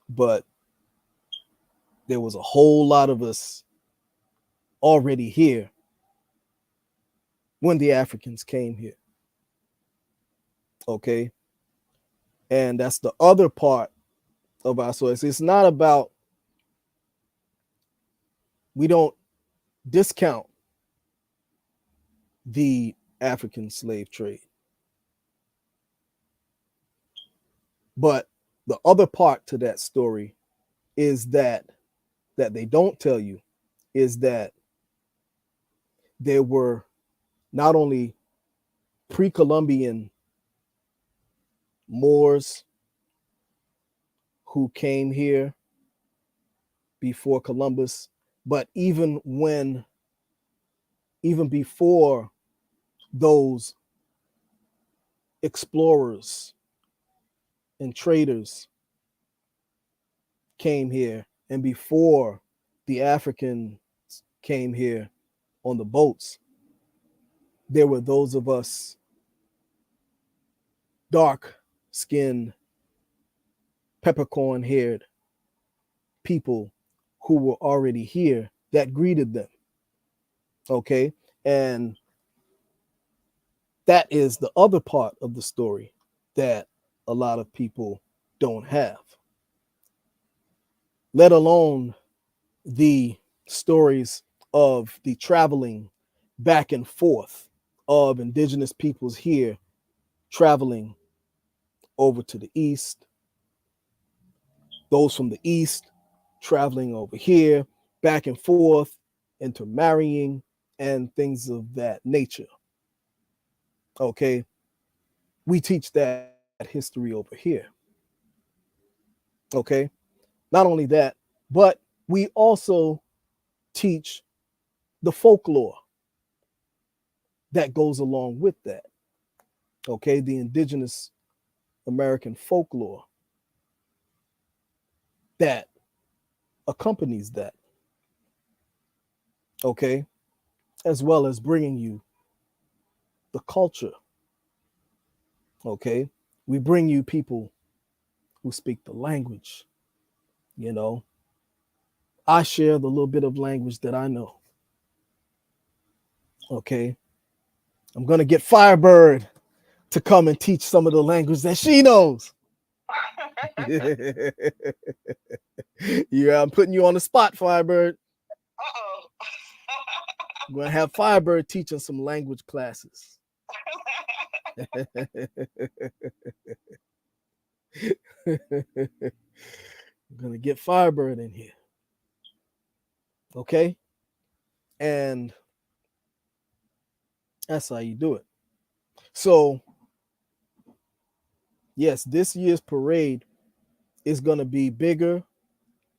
but there was a whole lot of us already here when the Africans came here. Okay. And that's the other part of our source. It's not about, we don't discount the African slave trade. But the other part to that story is that they don't tell you is that there were not only pre-Columbian Moors who came here before Columbus, but even before those explorers and traders came here, and before the Africans came here on the boats, there were those of us dark skinned, peppercorn haired people who were already here that greeted them. Okay. And that is the other part of the story that a lot of people don't have, let alone the stories of the traveling back and forth of indigenous peoples here traveling over to the east, those from the east traveling over here, back and forth, intermarrying, and things of that nature. Okay. We teach that history over here. Okay. Not only that, but we also teach the folklore that goes along with that. Okay. The indigenous American folklore that accompanies that. Okay. As well as bringing you the culture. Okay. We bring you people who speak the language. You know, I share the little bit of language that I know. Okay. I'm going to get Firebird to come and teach some of the language that she knows. Yeah, I'm putting you on the spot, Firebird. Uh-oh. I'm going to have Firebird teaching some language classes. I'm going to get Firebird in here. Okay. And that's how you do it. So, yes, this year's parade is going to be bigger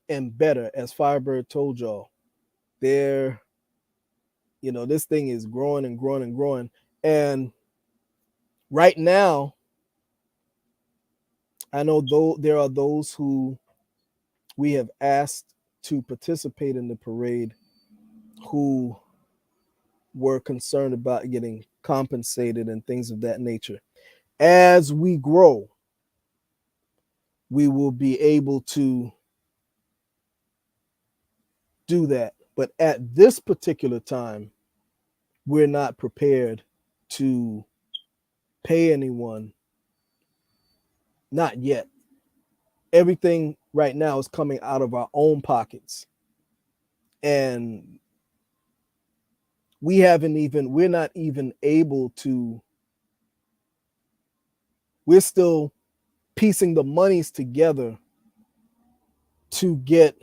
and better, as Firebird told y'all. There, this thing is growing and growing and growing. And right now, I know though there are those who we have asked to participate in the parade who were concerned about getting compensated and things of that nature. As we grow, we will be able to do that. But at this particular time, we're not prepared to pay anyone. Not yet. Everything right now is coming out of our own pockets. And we're not even able to, we're still piecing the monies together to get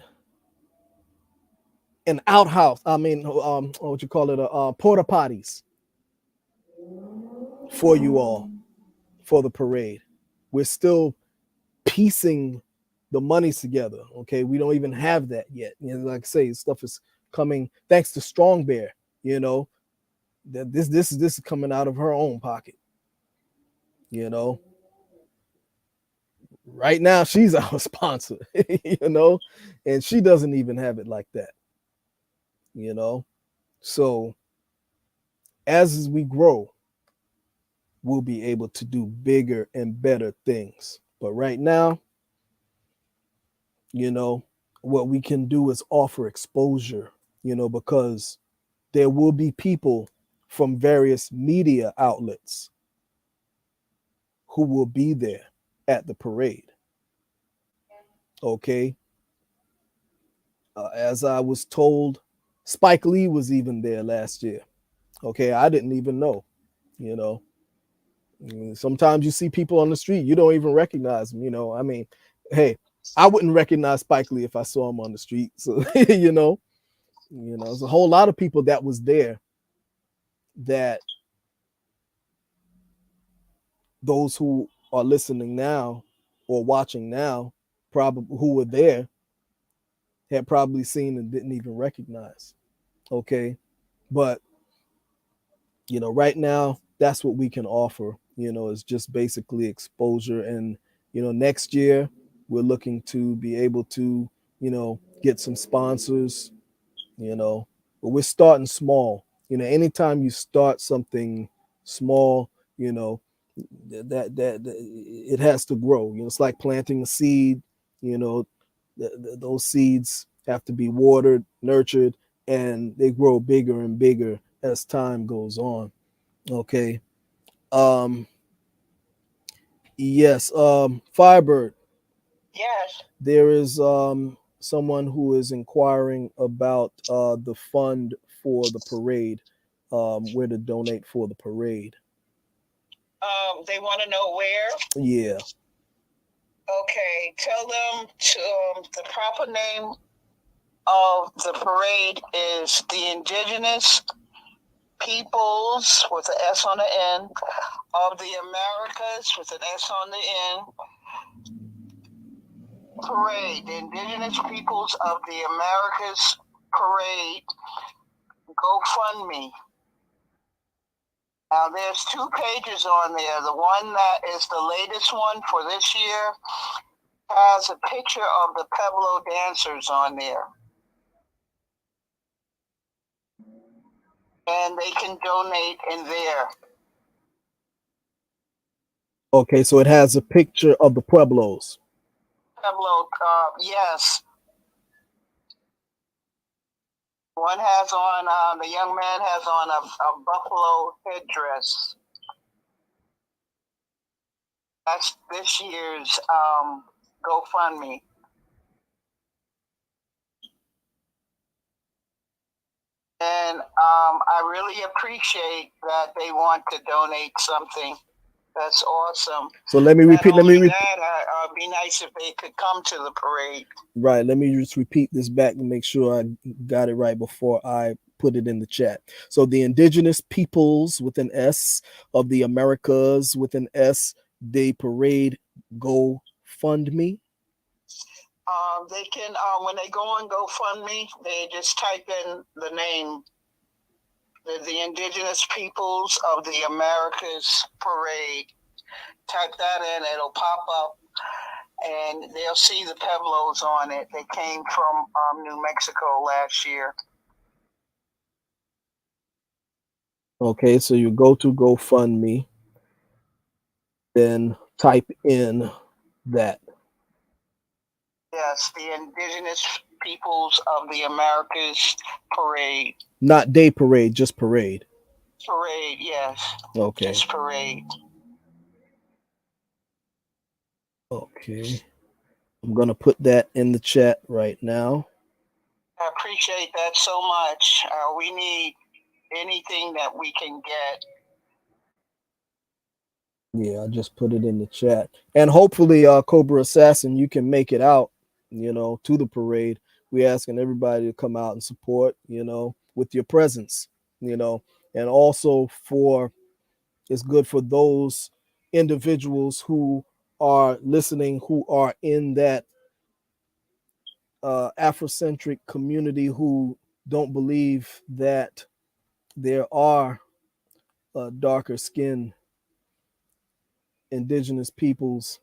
an outhouse. I mean, what you call it, porta potties for you all, for the parade. We're still piecing the monies together. Okay, we don't even have that yet. Like I say, stuff is coming thanks to Strong Bear. You know, that this is coming out of her own pocket. You know, right now she's our sponsor. You know, and she doesn't even have it like that. You know, so as we grow, we'll be able to do bigger and better things. But right now, you know, what we can do is offer exposure, because there will be people from various media outlets who will be there at the parade. Okay. As I was told, Spike Lee was even there last year. Okay. I didn't even know, you know. Sometimes you see people on the street, you don't even recognize them, I mean, hey, I wouldn't recognize Spike Lee if I saw him on the street. So, there's a whole lot of people that was there that those who are listening now or watching now, probably who were there, had probably seen and didn't even recognize. Okay. But, right now, that's what we can offer, is just basically exposure. And, next year, we're looking to be able to, get some sponsors, but we're starting small. Anytime you start something small, you know, that it has to grow. It's like planting a seed. You know, those seeds have to be watered, nurtured, and they grow bigger and bigger as time goes on. Okay. Um. Yes. Firebird. Yes. There is someone who is inquiring about the fund for the parade, where to donate for the parade. They want to know where. Yeah. Okay, tell them to the proper name of the parade is the Indigenous Peoples with an S on the end of the Americas with an S on the end parade. The Indigenous Peoples of the Americas parade GoFundMe. Now there's 2 pages on there. The one that is the latest one for this year has a picture of the Pueblo dancers on there. And they can donate in there. Okay, so it has a picture of the Pueblos. Pueblo, yes. One has on, the young man has on a buffalo headdress. That's this year's GoFundMe. And I really appreciate that they want to donate something. That's awesome. So let me repeat. That it'd be nice if they could come to the parade. Right. Let me just repeat this back and make sure I got it right before I put it in the chat. So the Indigenous Peoples with an S of the Americas with an S, they parade Go Fund Me. They can when they go on GoFundMe, they just type in the name, the Indigenous Peoples of the Americas parade. Type that in, it'll pop up, and they'll see the Pueblos on it. They came from New Mexico last year. Okay, so you go to GoFundMe, then type in that. Yes, the Indigenous Peoples of the Americas parade. Not day parade, just parade. Parade, yes. Okay. Just parade. Okay. I'm going to put that in the chat right now. I appreciate that so much. We need anything that we can get. Yeah, I just put it in the chat. And hopefully, Cobra Assassin, you can make it out, to the parade. We're asking everybody to come out and support, with your presence, and also it's good for those individuals who are listening, who are in that Afrocentric community, who don't believe that there are darker skinned indigenous peoples,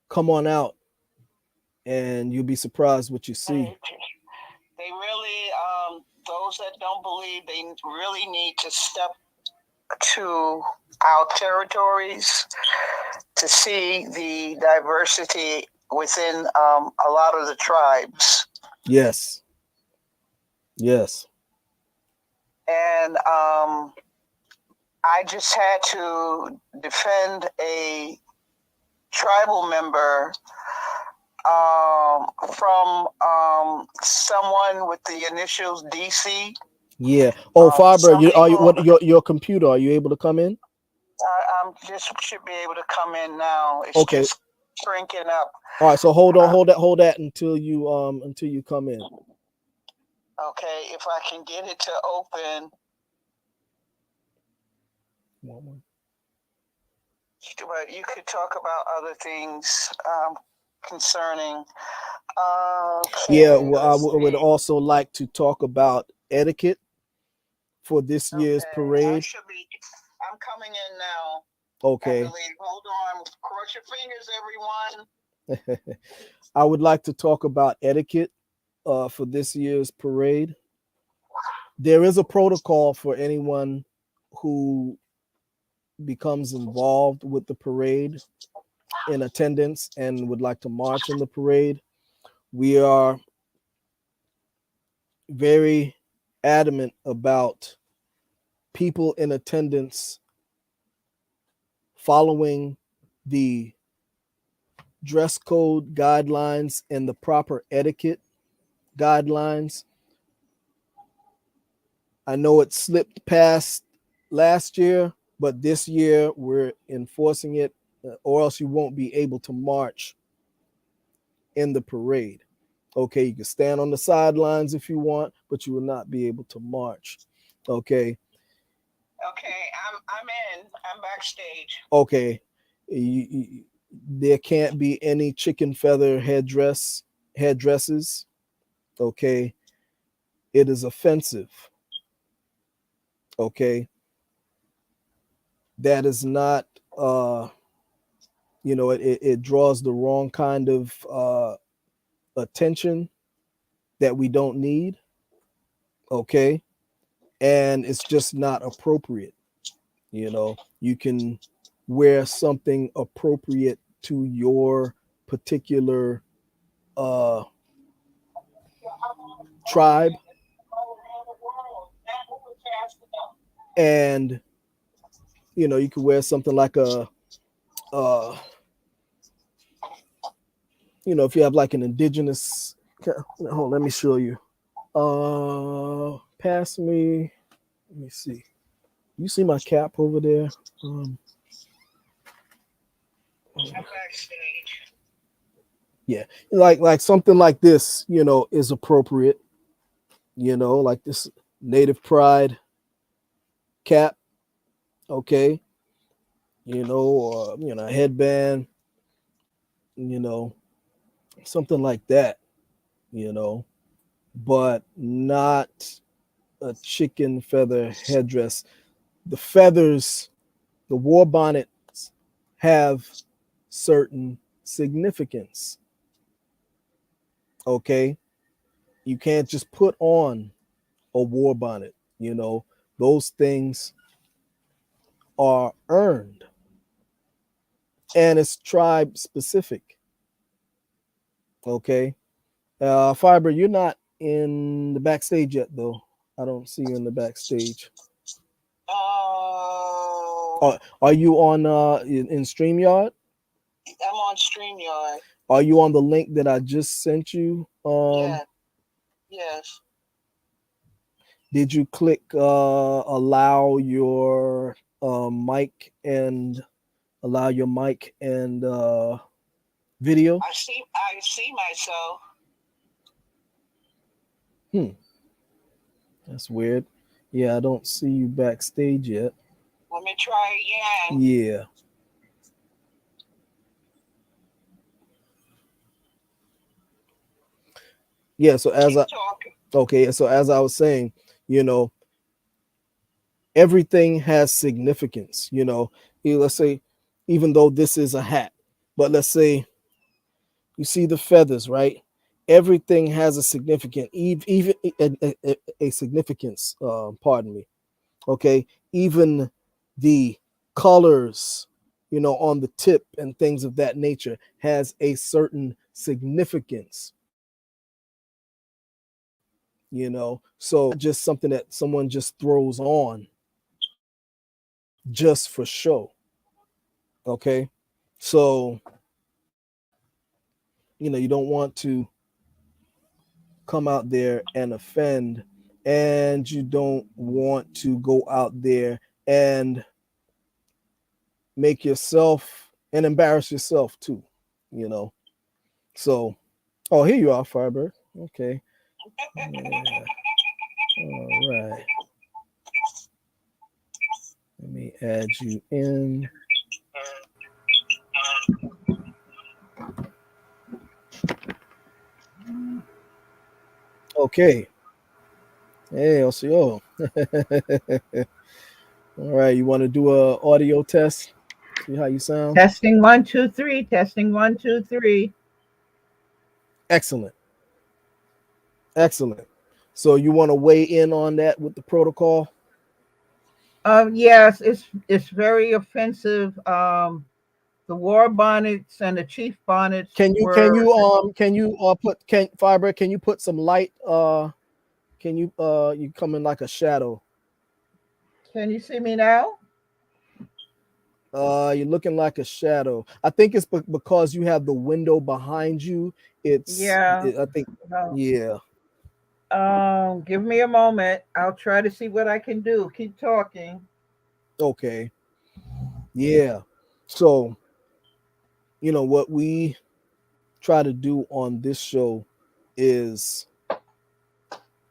come on out and you'll be surprised what you see. They really, those that don't believe, they really need to step to our territories to see the diversity within a lot of the tribes. Yes. Yes. And I just had to defend a tribal member from someone with the initials DC. Yeah. Oh, Fiber, Some you are you people, what your computer? Are you able to come in? I'm just should be able to come in now. It's Okay. just shrinking up. All right. So hold on, hold that until you come in. Okay, if I can get it to open, but you could talk about other things concerning. Okay, Yeah. Well, I would also like to talk about etiquette for this year's I parade. should be. I'm coming in now. Okay. I believe. Hold on. Cross your fingers, everyone. I would like to talk about etiquette for this year's parade. There is a protocol for anyone who becomes involved with the parade in attendance and would like to march in the parade. We are very adamant about people in attendance following the dress code guidelines and the proper etiquette guidelines. I know it slipped past last year, but this year we're enforcing it, or else you won't be able to march in the parade. Okay, you can stand on the sidelines if you want, but you will not be able to march. Okay. Okay, I'm in. I'm backstage. Okay. There can't be any chicken feather headdresses. Okay. It is offensive. Okay. That is not it draws the wrong kind of attention that we don't need. Okay. And it's just not appropriate. You can wear something appropriate to your particular tribe, and you can wear something like uh if you have like an indigenous, hold, let me show you. Pass me, let me see. You see my cap over there? I'm backstage. Yeah, like something like this, is appropriate. Like this native pride cap, okay, or a headband, you know, something like that, you know, but not a chicken feather headdress. The feathers, the war bonnets have certain significance. Okay. You can't just put on a war bonnet, those things are earned, and it's tribe specific. Okay. Fiber, you're not in the backstage yet, though. I don't see you in the backstage. Oh, Are you on in StreamYard? I'm on StreamYard. Are you on the link that I just sent you? Yeah. Yes. Did you click allow your mic and video? I see myself. That's weird. Yeah, I don't see you backstage yet. Let me try again. Yeah. Yeah. So as Keep I talking. okay, so as I was saying, you know, everything has significance. Let's say, even though this is a hat, but let's say you see the feathers, right? Everything has a significant, even a significance. Pardon me. Okay, even the colors, on the tip and things of that nature has a certain significance. So it's not just something that someone just throws on just for show. Okay, so you don't want to come out there and offend, and you don't want to go out there and make yourself and embarrass yourself too. you know so oh, here you are, Firebird. Okay. Yeah. All right, let me add you in. Okay. Hey, LCO. All right, you want to do a audio test? See how you sound? Testing one, two, three. Testing one, two, three. Excellent. Excellent. So you want to weigh in on that with the protocol? Yes, it's very offensive. The war bonnets and the chief bonnets were. Can you put can Fiber, can you put some light, can you come in like a shadow? Can you see me now? You're looking like a shadow. I think it's because you have the window behind you. Yeah. I think, No. yeah. Give me a moment. I'll try to see what I can do. Keep talking. Okay. Yeah. So, what we try to do on this show is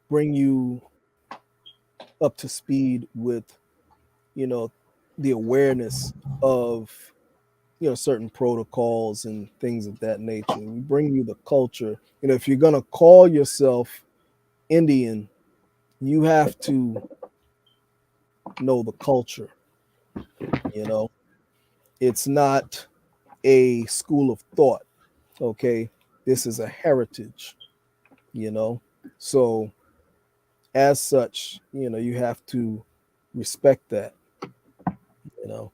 bring you up to speed with, you know, the awareness of, certain protocols and things of that nature. We bring you the culture. If you're going to call yourself Indian, you have to know the culture. You know, it's not a school of thought. Okay. This is a heritage, you know. So, as such, you have to respect that, you know.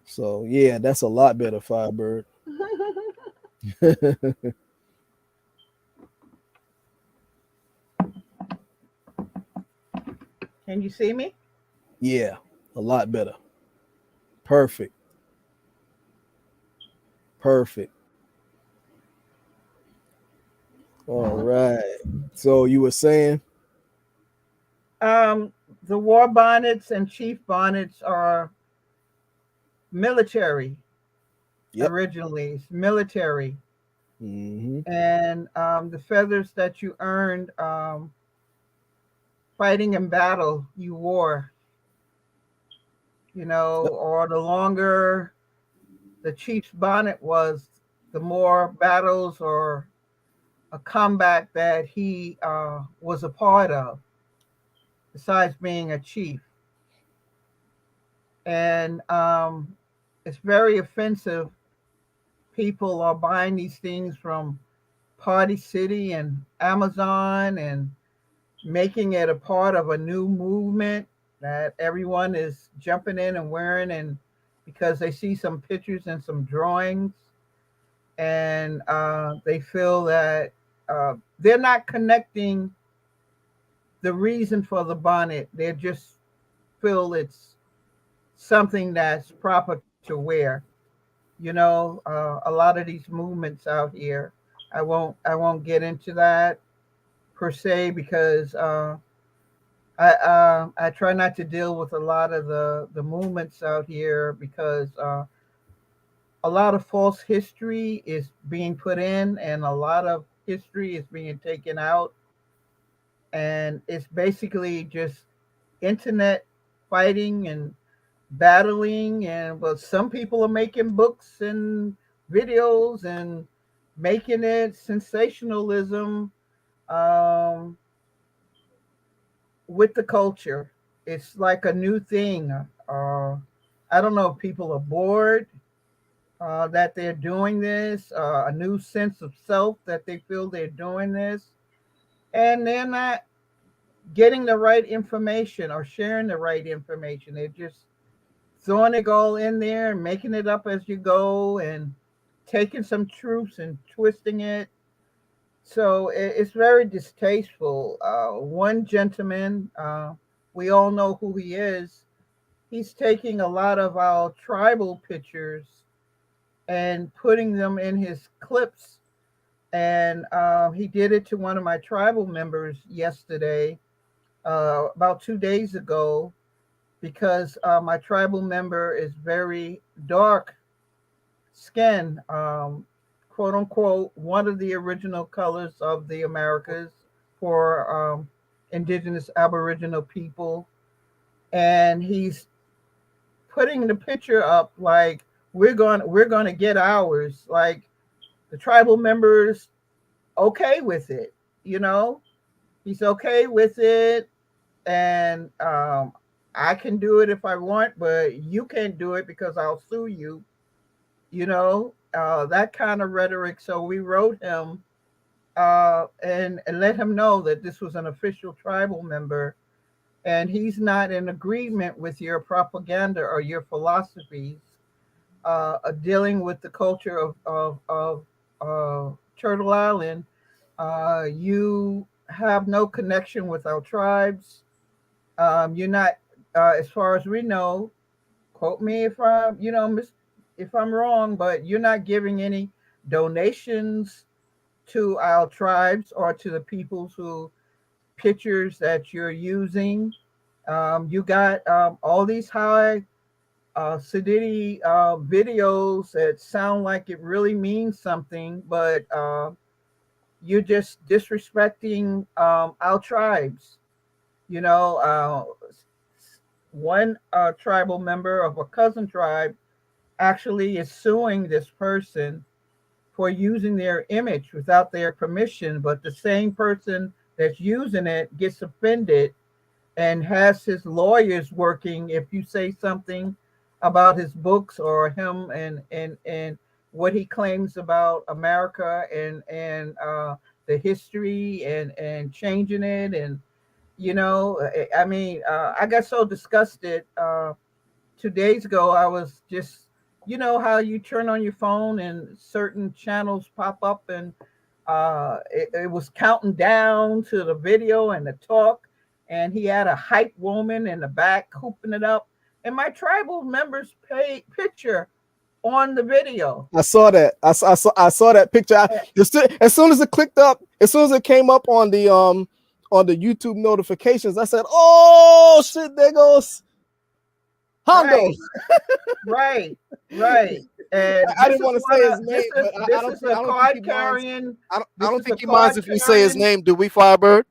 So, yeah, that's a lot better, Firebird. Can you see me? Yeah, a lot better. Perfect. Perfect. All right. So, you were saying, Um, the war bonnets and chief bonnets are military yep. originally. It's military, Hmm. and the feathers that you earned fighting in battle you wore, Yep. or the longer the chief's bonnet was, the more battles or a combat that he was a part of, besides being a chief. And it's very offensive. People are buying these things from Party City and Amazon and making it a part of a new movement that everyone is jumping in and wearing, and because they see some pictures and some drawings, and they feel that they're not connecting the reason for the bonnet. They just feel it's something that's proper to wear. A lot of these movements out here. I won't get into that per se because I try not to deal with a lot of the movements out here because a lot of false history is being put in and a lot of history is being taken out, and it's basically just internet fighting and battling, and but some people are making books and videos and making it sensationalism, um, with the culture. It's like a new thing. I don't know if people are bored that they're doing this, a new sense of self that they feel they're doing this, and they're not getting the right information or sharing the right information. They're just throwing it all in there and making it up as you go and taking some truths and twisting it. So it's very distasteful. One gentleman, we all know who he is. He's taking a lot of our tribal pictures and putting them in his clips. And he did it to one of my tribal members yesterday, about 2 days ago, because my tribal member is very dark skin, quote unquote, one of the original colors of the Americas for indigenous Aboriginal people. And he's putting the picture up like we're going to get ours, like the tribal members okay with it, you know. He's okay with it, and I can do it if I want, but you can't do it because I'll sue you, that kind of rhetoric. So we wrote him, and let him know that this was an official tribal member, and he's not in agreement with your propaganda or your philosophies, dealing with the culture of Turtle Island. You have no connection with our tribes. You're not, as far as we know, quote me if I'm, if I'm wrong, but you're not giving any donations to our tribes or to the peoples who pictures that you're using. You got all these high sedity videos that sound like it really means something, but you're just disrespecting our tribes. You know, one tribal member of a cousin tribe actually is suing this person for using their image without their permission, but the same person that's using it gets offended and has his lawyers working if you say something about his books or him and what he claims about America and the history and changing it. And I mean, I got so disgusted 2 days ago. I was just, how you turn on your phone and certain channels pop up, and it was counting down to the video and the talk, and he had a hype woman in the back hooping it up, and my tribal members pay picture on the video. I saw that. I saw that picture. As soon as it clicked up, as soon as it came up on the YouTube notifications, I said, "Oh shit, there goes Hondo." Right, right, right. And I this didn't is want to one say his of name, but this is a I don't think he card minds. carrying. I This don't is a think he minds card if we say his carrying. name. Do we, Firebird?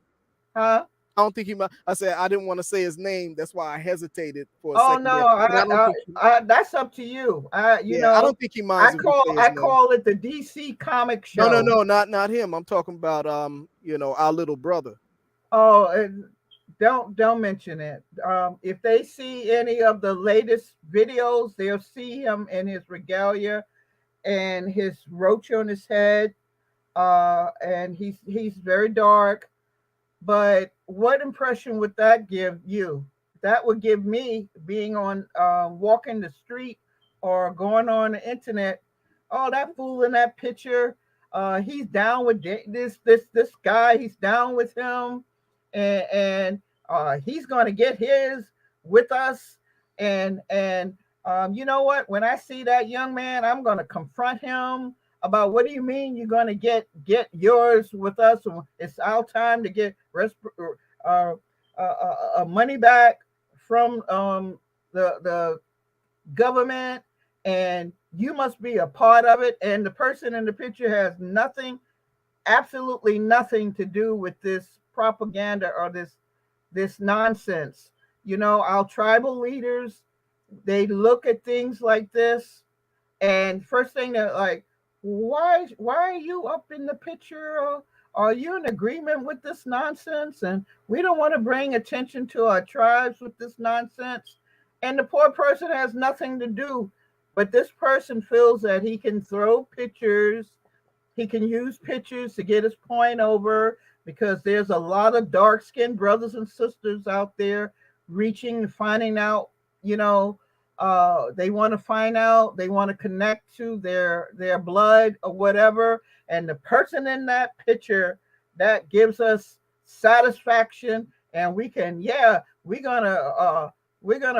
Huh? I don't think he. I said I didn't want to say his name. That's why I hesitated for a Oh second there. no, But I don't think. that's up to you. Yeah, I don't think he minds if we say his I name. call it the DC comic No, no, show. no, not him. I'm talking about our little brother. Oh, don't mention it. If they see any of the latest videos, they'll see him in his regalia and his roach on his head. And he's very dark. But what impression would that give you? That would give me, being on walking the street or going on the internet. Oh, that fool in that picture. He's down with this guy. He's down with him, and he's gonna get his with us. And you know what? When I see that young man, I'm gonna confront him about, what do you mean you're going to get yours with us? It's our time to get uh, money back from the government, and you must be a part of it. And the person in the picture has nothing, absolutely nothing to do with this propaganda or this nonsense. Our tribal leaders, they look at things like this, and first thing they're like, why are you up in the picture? Are you in agreement with this nonsense? And we don't want to bring attention to our tribes with this nonsense. And the poor person has nothing to do, but this person feels that he can throw pictures, he can use pictures to get his point over, because there's a lot of dark skinned brothers and sisters out there reaching, finding out, you know, they want to find out, they want to connect to their blood or whatever. And the person in that picture that gives us satisfaction, and we can, yeah, we're gonna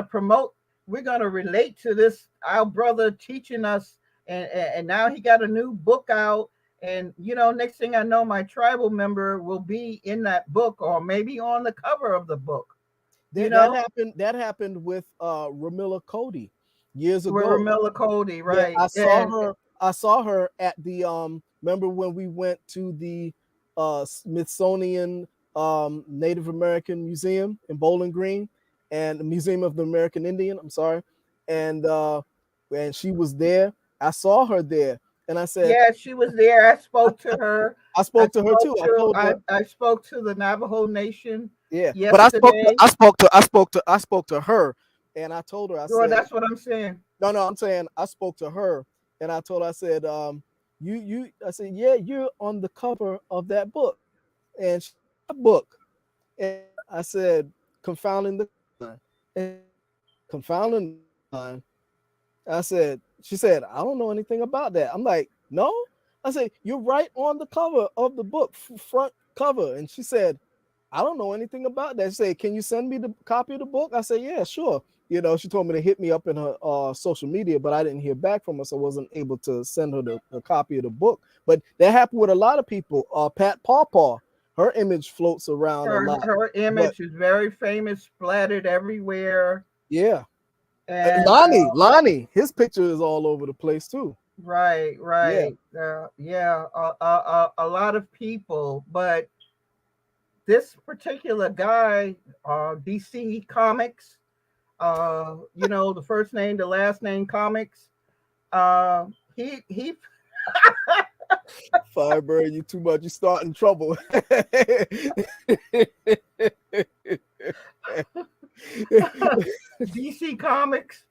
promote, we're gonna relate to this, our brother teaching us, and now he got a new book out, and next thing I know, my tribal member will be in that book, or maybe on the cover of the book. You That know, happened. That happened with Ramilla Cody years with ago. Ramilla Cody, Yeah, right? I saw And her. I saw her at the remember when we went to the Smithsonian Native American Museum in Bowling Green and the Museum of the American Indian, I'm sorry. And she was there. I saw her there and I said yeah, she was there. I I, spoke to her. I I spoke to her spoke too. I to told her, I spoke to the Navajo Nation yeah. But yesterday. I spoke to her and I told her, I Well, said, that's what I'm saying. no, I'm saying I spoke to her and I told her, I said, I said, yeah, you're on the cover of that book. And she said, what book? And I said, Confounding the Coastline. And she said, Confounding the Coastline. I said, she said, I don't know anything about that. I'm like, no. I said, you're right on the cover of the book, front cover. And she said, I don't know anything about that. She said, can you send me the copy of the book? I said, yeah, sure. She told me to hit me up in her social media, but I didn't hear back from her, so I wasn't able to send her the copy of the book. But that happened with a lot of people. Pat Pawpaw, her image floats around a Her lot. her But image is very famous, splattered everywhere, yeah, and Lonnie, his picture is all over the place too. right, Yeah, right, yeah, a lot of people, but this particular guy, DC Comics, the first name, the last name Comics, uh, he Firebird, you too much. You starting trouble. DC Comics,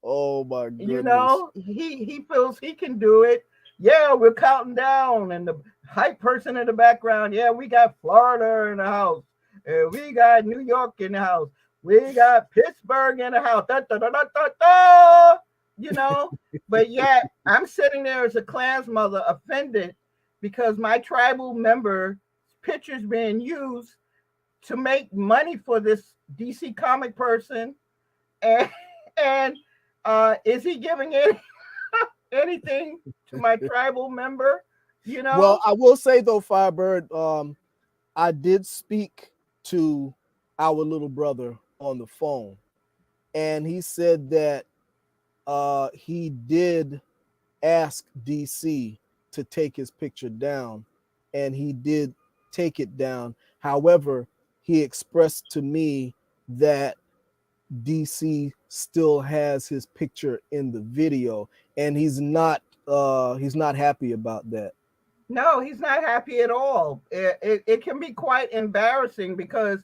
Oh my goodness. he feels he can do it. Yeah, we're counting down, and the hype person in the background. Yeah, we got Florida in the house, and we got New York in the house. We got Pittsburgh in the house. Da, da, da, da, da, da, you know, but yet I'm sitting there as a clans mother, offended because my tribal member pictures being used to make money for this DC comic person, and and is he giving anything to my tribal member? You Well, know, I will say though, Firebird, I did speak to our little brother on the phone, and he said that he did ask DC to take his picture down, and he did take it down. However, he expressed to me that DC still has his picture in the video, and he's not happy about that. no, he's not happy at all. It can be quite embarrassing because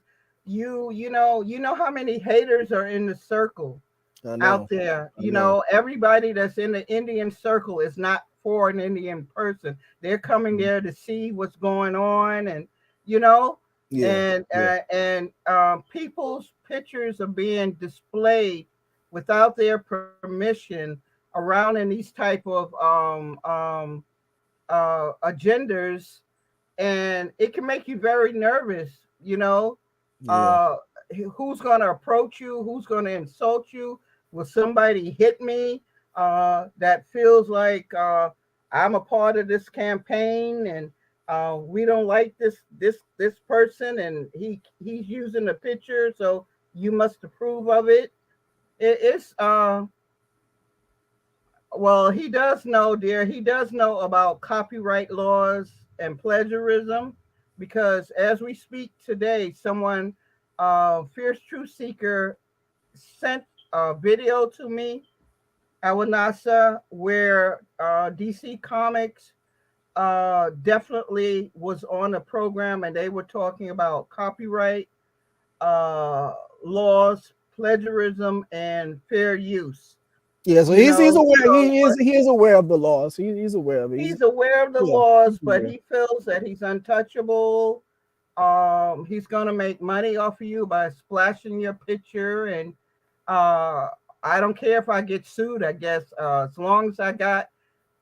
you know how many haters are in the circle I out know, there. I know. Everybody that's in the Indian circle is not for an Indian person. They're coming there to see what's going on, and you know, Yeah, yeah, and people's pictures are being displayed without their permission around in these type of agendas, and it can make you very nervous. yeah, uh, who's going to approach you? Who's going to insult you? Will somebody hit me? That feels like I'm a part of this campaign, and we don't like this person, and he's using the picture, so you must approve of it. It's well, he does know, dear. He does know about copyright laws and plagiarism, because as we speak today, someone, fierce truth seeker, sent a video to me, Awanasa, where DC Comics definitely was on a program and they were talking about copyright uh, laws, plagiarism, and fair use. Yeah, so You he's know, aware. so He is aware of the laws. He's aware of it. he's aware of the Yeah, he's laws, but aware. he feels that he's untouchable. He's gonna make money off of you by splashing your picture, and uh, I don't care if I get sued. I guess as long as I got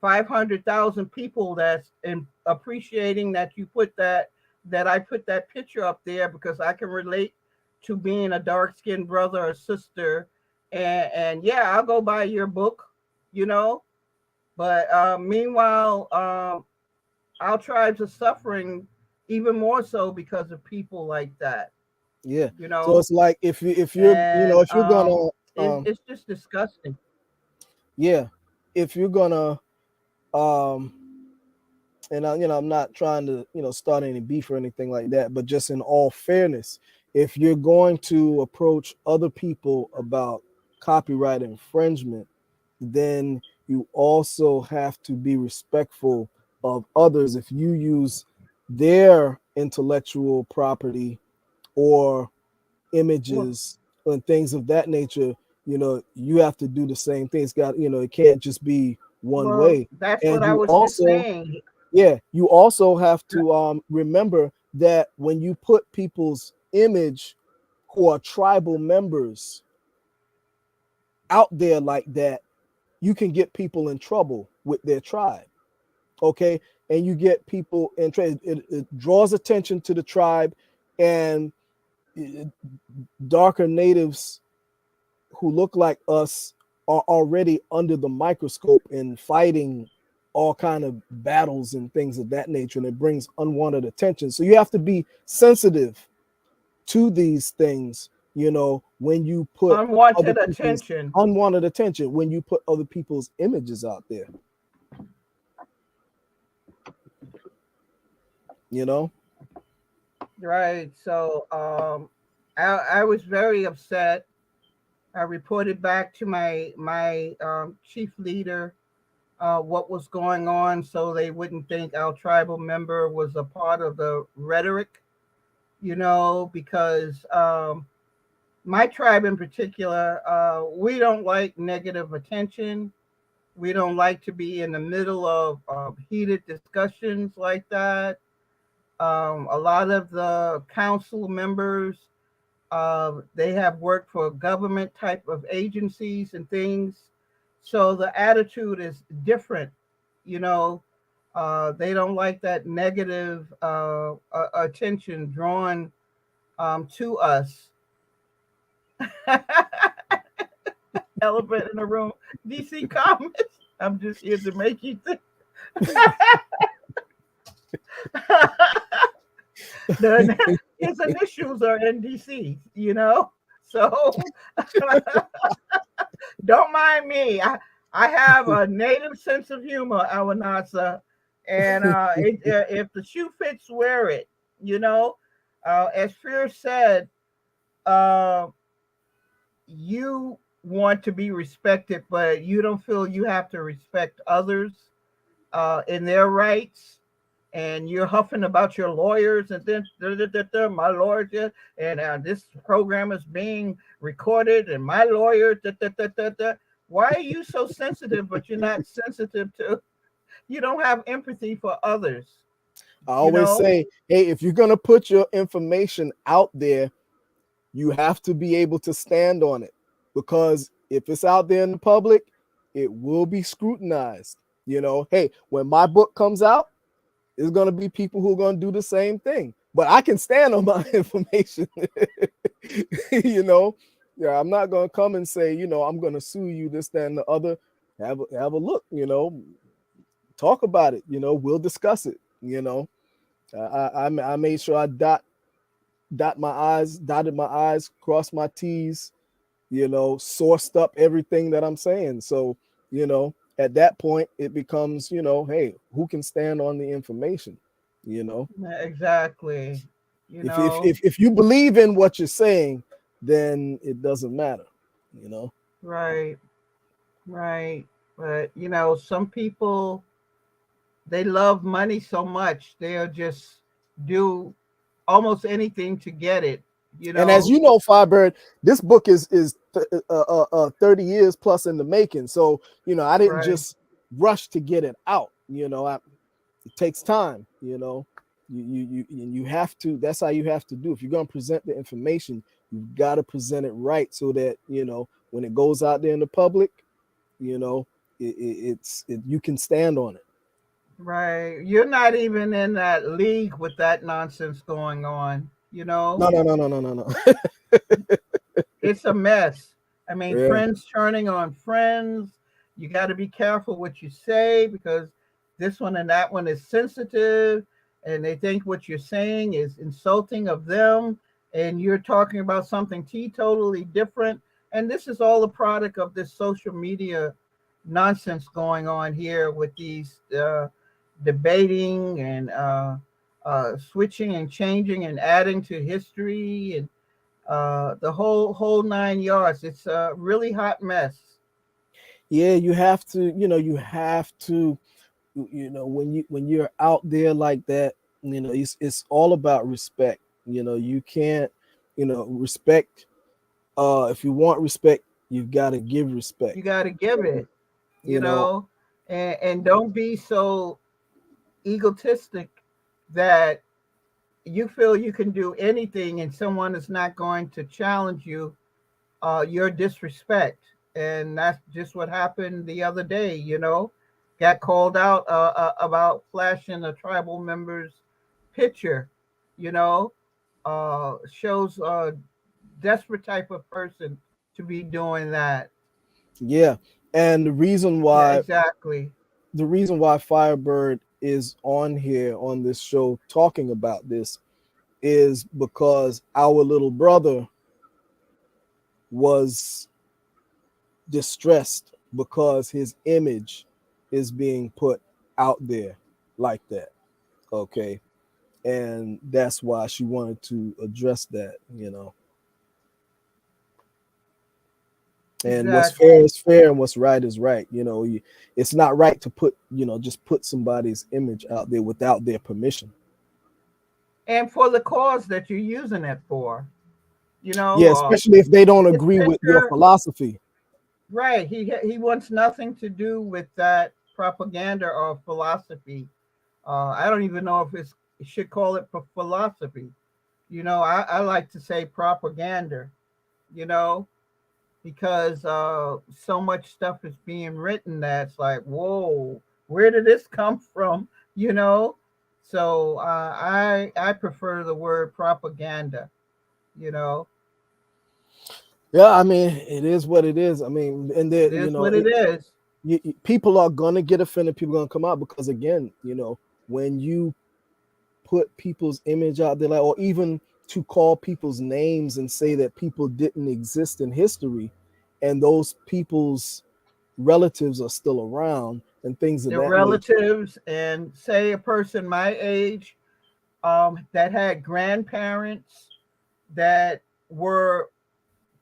500,000 people that's appreciating that you put that I put that picture up there because I can relate to being a dark skinned brother or sister, and yeah, I'll go buy your book, you know. But meanwhile, our tribes are suffering even more so because of people like that, Yeah. you So know, it's like and if you're gonna it's just disgusting. yeah, if you're gonna um and I'm not trying to start any beef or anything like that, but just in all fairness, if you're going to approach other people about copyright infringement, then you also have to be respectful of others. If you use their intellectual property or Well, images and things of that nature, you have to do the same thing. It's got, it can't just be one well, way. that's And what I you was just also, saying. yeah, you also have to remember that when you put people's image who are tribal members out there like that, you can get people in trouble with their tribe. Okay. And you get people in trade. It draws attention to the tribe, and darker natives who look like us are already under the microscope and fighting all kind of battles and things of that nature, and it brings unwanted attention. So you have to be sensitive to these things, when you put other Unwanted people's attention. unwanted attention, when you put other people's images out there, you know Right. So I was very upset. I reported back to my chief leader what was going on, so they wouldn't think our tribal member was a part of the rhetoric. Because my tribe in particular, we don't like negative attention. We don't like to be in the middle of heated discussions like that. A lot of the council members, they have worked for government type of agencies and things. So the attitude is different, you know. They don't like that negative attention drawn to us. Elephant in the room. DC Comics. I'm just here to make you think. His initials are in DC, you know? So don't mind me. I have a native sense of humor, Awanasa. And if the shoe fits, wear it, you know? As Fear said, uh, you want to be respected, but you don't feel you have to respect others in their rights. And you're huffing about your lawyers and then my lawyer and this program is being recorded and my lawyer. Why are you so sensitive, but you're not sensitive to? You don't have empathy for others. I You always know. say, hey, if you're going to put your information out there, you have to be able to stand on it, because if it's out there in the public, it will be scrutinized. Hey, when my book comes out, there's going to be people who are going to do the same thing, but I can stand on my information. you know yeah, I'm not going to come and say, I'm going to sue you, this, that, and the other. Have a look, talk about it, we'll discuss it. I made sure I dotted my I's, crossed my T's, sourced up everything that I'm saying. So, at that point, it becomes, hey, who can stand on the information? You know, Exactly. You if if know. if, if you believe in what you're saying, then it doesn't matter. You know. Right, right. But some people, they love money so much they'll just do almost anything to get it. You And as know. you know, Firebird, this book is 30 years plus in the making. So, I didn't Right, just rush to get it out. It takes time. You have to. That's how you have to do. If you're gonna present the information, you've got to present it right so that when it goes out there in the public, you know, you can stand on it. right. You're not even in that league with that nonsense going on. No, no, no, no, no, no, no. It's a mess. I mean, Yeah. friends turning on friends. You got to be careful what you say because this one and that one is sensitive, and they think what you're saying is insulting of them, and you're talking about something totally different. And this is all a product of this social media nonsense going on here with these debating and switching and changing and adding to history and the whole 9 yards. It's a really hot mess. Yeah, you have to, you have to, when you're out there like that, it's all about respect. You can't, respect. If you want respect, you've got to give respect. You got to give it, you You know, know, and don't be so egotistic that you feel you can do anything and someone is not going to challenge you your disrespect. And that's just what happened the other day. Got called out about flashing a tribal member's picture. you know Shows a desperate type of person to be doing that. yeah. And Yeah, exactly. the reason why Firebird is on here on this show talking about this is because our little brother was distressed because his image is being put out there like that. Okay. And that's why she wanted to address that. And what's fair Exactly. is fair and what's right is right. It's not right to just put somebody's image out there without their permission. And for the cause that you're using it for, Yeah, especially if they don't his agree with your picture. philosophy. Right. He wants nothing to do with that propaganda or philosophy. I don't even know if it should call it philosophy. I like to say propaganda. You know, because so much stuff is being written that's like, whoa, where did this come from? You know, so I prefer the word propaganda. You know, Yeah, I mean, it is what it is. I mean, and there, it is what it is. people are gonna get offended. People are gonna come out because, again, when you put people's image out there, like, or even to call people's names and say that people didn't exist in history, and those people's relatives are still around and things of Their that nature. relatives, and say a person my age that had grandparents that were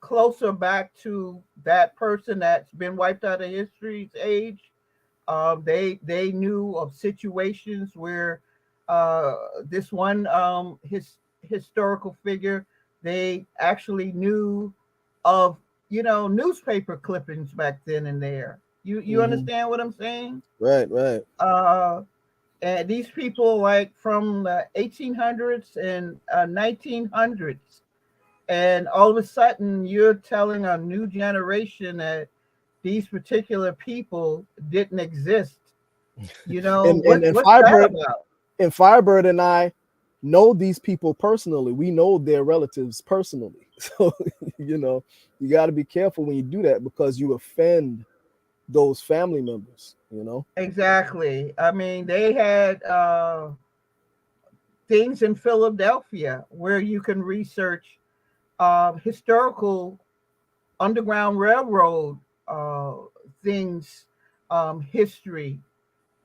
closer back to that person that's been wiped out of history's age. They knew of situations where uh, this one historical figure, they actually knew of newspaper clippings back then and there. You Hmm. understand what I'm saying? Right, right. Uh, and these people like from the 1800s and 1900s, and all of a sudden you're telling a new generation that these particular people didn't exist. And and and What's that Firebird about? and Firebird and I know these people personally. We know their relatives personally. So, you know, you got to be careful when you do that because you offend those family members. Exactly. I mean, they had things in Philadelphia where you can research historical Underground Railroad uh, things, history,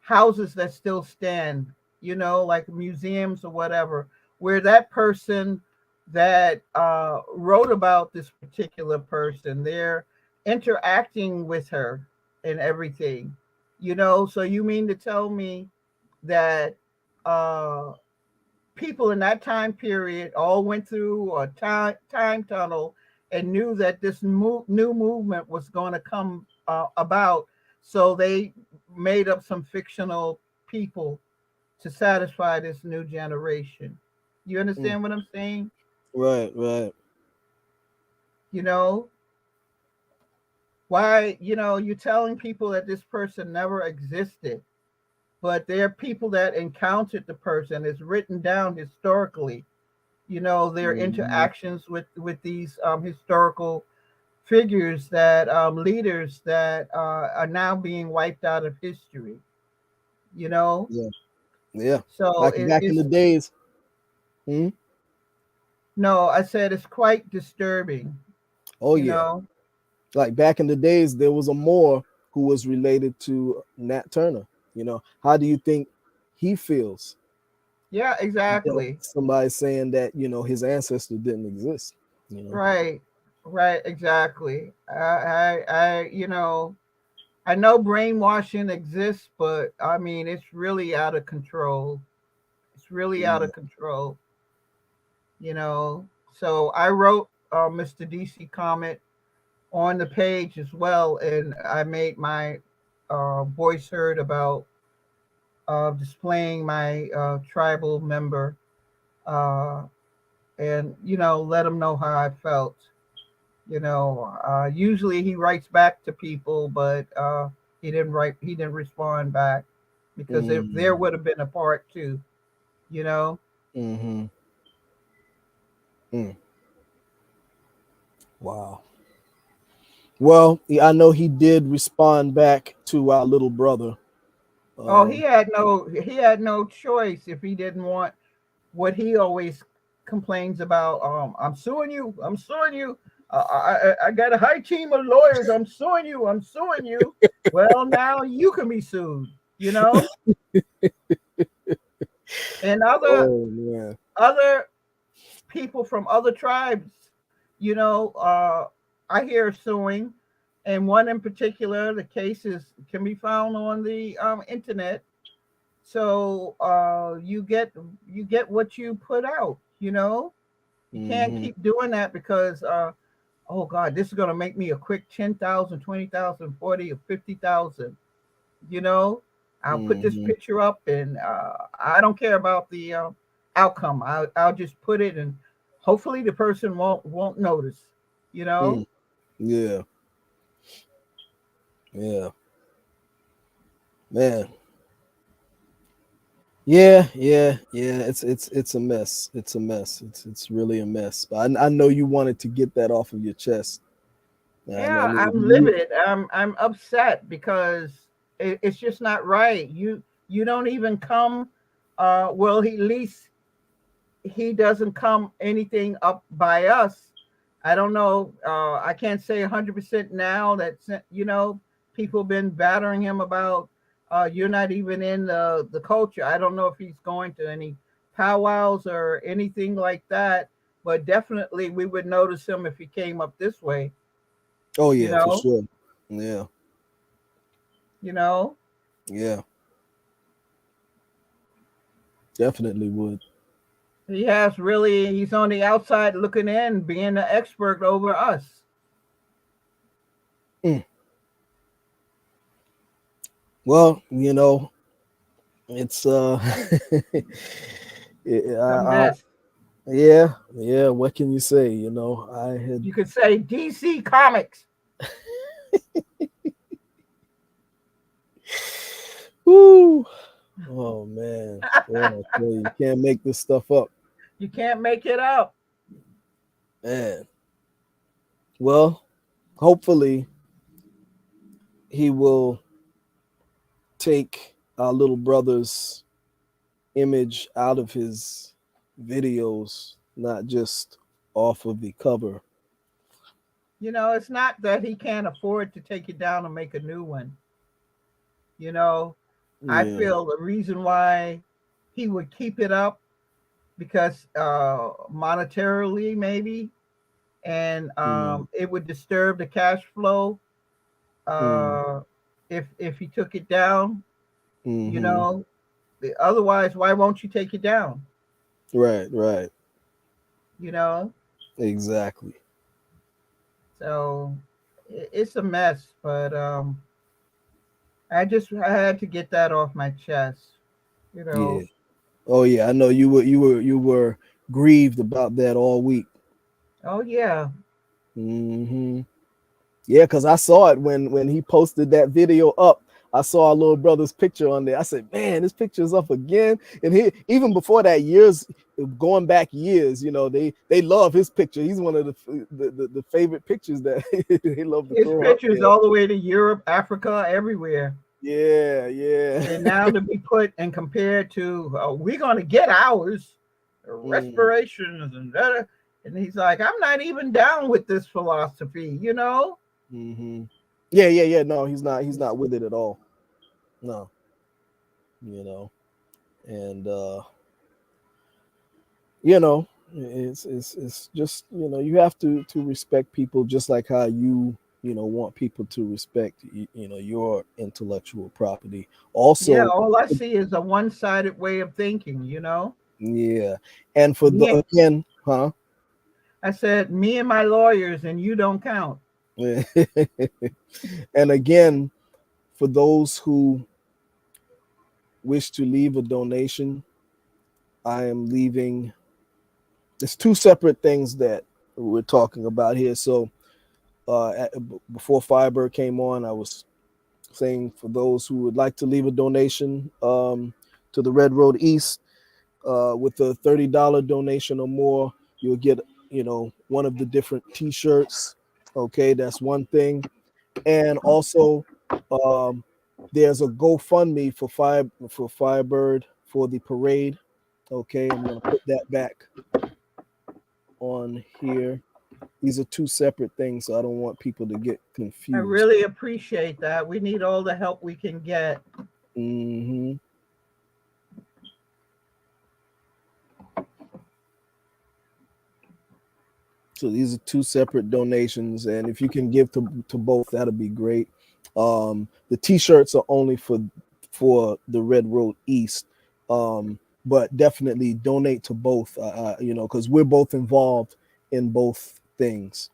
houses that still stand, like museums or whatever, where that person that wrote about this particular person, their interacting with her and everything. So you mean to tell me that uh people in that time period all went through a time tunnel and knew that this new movement was going to come about, so they made up some fictional people to satisfy this new generation. You Mm. understand what I'm saying? Right, right. You know, why, you're telling people that this person never existed, but there are people that encountered the person. It's written down historically, their Hmm. interactions with these historical figures, that leaders that are now being wiped out of history. You know, Yeah, yeah. so Like back in the it's days. Hmm? no. I said it's quite disturbing. Oh You yeah. know, Like back in the days, there was a Moore who was related to Nat Turner. How do you think he feels? yeah, exactly, Somebody saying that his ancestor didn't exist. You know. right, right, exactly. I know brainwashing exists, but I mean, it's really out of control. It's really out Yeah. of control. you know. So I wrote Mr. DC Comet on the page as well, and I made my voice heard about displaying my tribal member, uh, and let him know how I felt. Usually he writes back to people, but he didn't write. He didn't respond back because there Mm-hmm. would have been a part two. You know. Mm-hmm. Mm. Wow. Well, yeah, I know he did respond back to our little brother. Oh, Um, he had no choice if he didn't want what he always complains about. I'm suing you. I'm suing you. I got a high team of lawyers. I'm suing you. I'm suing you. Well, now you can be sued. You know, and oh man. other people from other tribes. You know, I hear suing, and one in particular, the cases can be found on the internet. So you get what you put out. You can't Mm-hmm. keep doing that because oh God, this is gonna make me a quick 10,000, 20,000, 40 or 50,000. You know, I'll put this Mm-hmm. picture up, and I don't care about the outcome. I'll just put it, and hopefully the person won't notice. You know, Mm. Yeah. Yeah. Man. Yeah, yeah, yeah. It's a mess. It's a mess. It's really a mess. But I know you wanted to get that off of your chest. I yeah, mean, I'm livid. I'm upset because it's just not right. You don't even come. Well, he, at least he doesn't come anything up by us. I don't know. I can't say 100% now that people been battering him about you're not even in the culture. I don't know if he's going to any powwows or anything like that, but definitely we would notice him if he came up this way. oh You yeah, for know, sure. Yeah, you know. yeah, definitely would. He's on the outside looking in, being the expert over us. Mm. Well, it's It's a I, mess. yeah, yeah. What can you say? I had. You could say DC Comics. Woo. Oh man, boy, I tell you, you can't make this stuff up, You can't make it up. man. Well, hopefully he will take our little brother's image out of his videos, not just off of the cover. It's not that he can't afford to take it down and make a new one. You know, I Yeah. feel the reason why he would keep it up because monetarily maybe, and Mm, it would disturb the cash flow mm, uh, if he took it down. You mm-hmm. know, otherwise, why won't you take it down? Right, right. You know, Exactly. so it's a mess. But I had to get that off my chest. You Yeah. know. Oh yeah, I know you were grieved about that all week. Oh yeah. Hmm. Yeah, because I saw it when he posted that video up. I saw our little brother's picture on there. I said, "Man, this picture's up again." And he even before that, years going back years, they love his picture. He's one of the favorite pictures that they love to His throw up pictures there. all the way to Europe, Africa, everywhere. Yeah, yeah. And now to be put and compared to, we're going to get ours, Mm, respirations and that. And he's like, I'm not even down with this philosophy, you know? hmm. Yeah, yeah, yeah. No, he's not. He's not with it at all. No, you know, and you know it's just you have to respect people just like how you want people to respect your intellectual property Yeah, also. all I see is a one sided way of thinking, you know? Yeah, and for the Me, again, huh? I said, me and my lawyers, and you don't count. And again, for those who wish to leave a donation, I am leaving. It's two separate things that we're talking about here. So before Firebird came on, I was saying for those who would like to leave a donation to the Red Road East, with a $30 donation or more, you'll get one of the different T-shirts. Okay, that's one thing, and also um, there's a GoFundMe for Firebird for the parade. Okay, I'm gonna put that back on here. These are two separate things, so I don't want people to get I confused. really appreciate that. We need all the help we can get. Hmm. So these are two separate donations, and if you can give to both, that'll be great. The T-shirts are only for the Red Road East, but definitely donate to both. Because we're both involved in both things.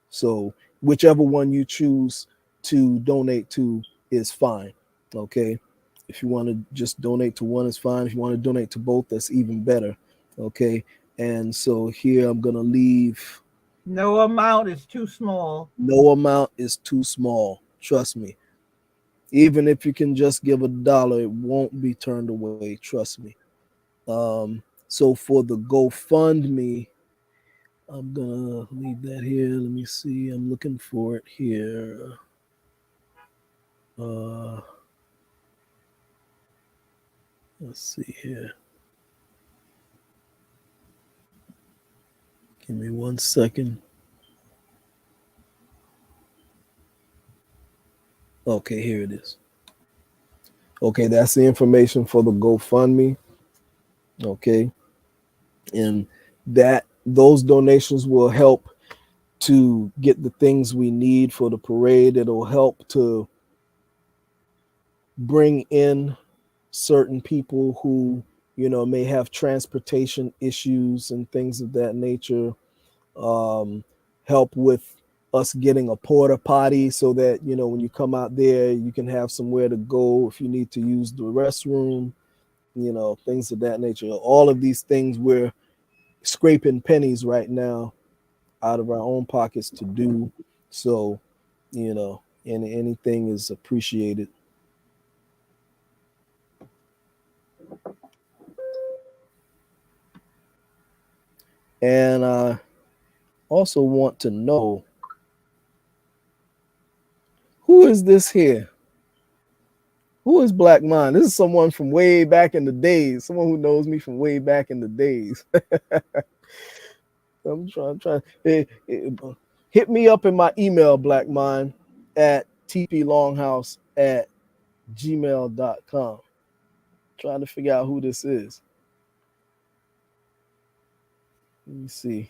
So whichever one you choose to donate to is fine. Okay, if you want to just donate to one, is fine. If you want to donate to both, that's even better. Okay, and so here I'm going to leave. No amount is too small. No amount is too small. Trust me. Even if you can just give $1, it won't be turned away. Trust me. So for the GoFundMe, I'm going to leave that here. Let me see. I'm looking for it here. Uh, let's see here. Give me 1 second. Okay, here it is. Okay, that's the information for the GoFundMe. Okay, and those donations will help to get the things we need for the parade. It'll help to bring in certain people who may have transportation issues and things of that nature. Help with us getting a porta potty so that when you come out there you can have somewhere to go if you need to use the restroom, things of that nature. All of these things we're scraping pennies right now out of our own pockets to do. So, anything is appreciated. And I also want to know, who is this here? Who is Black Mind? This is someone from way back in the days, someone who knows me from way back in the days. I'm trying. Hit me up in my email, Black Mind, at tplonghouse at gmail.com. Trying to figure out who this is. Let me see.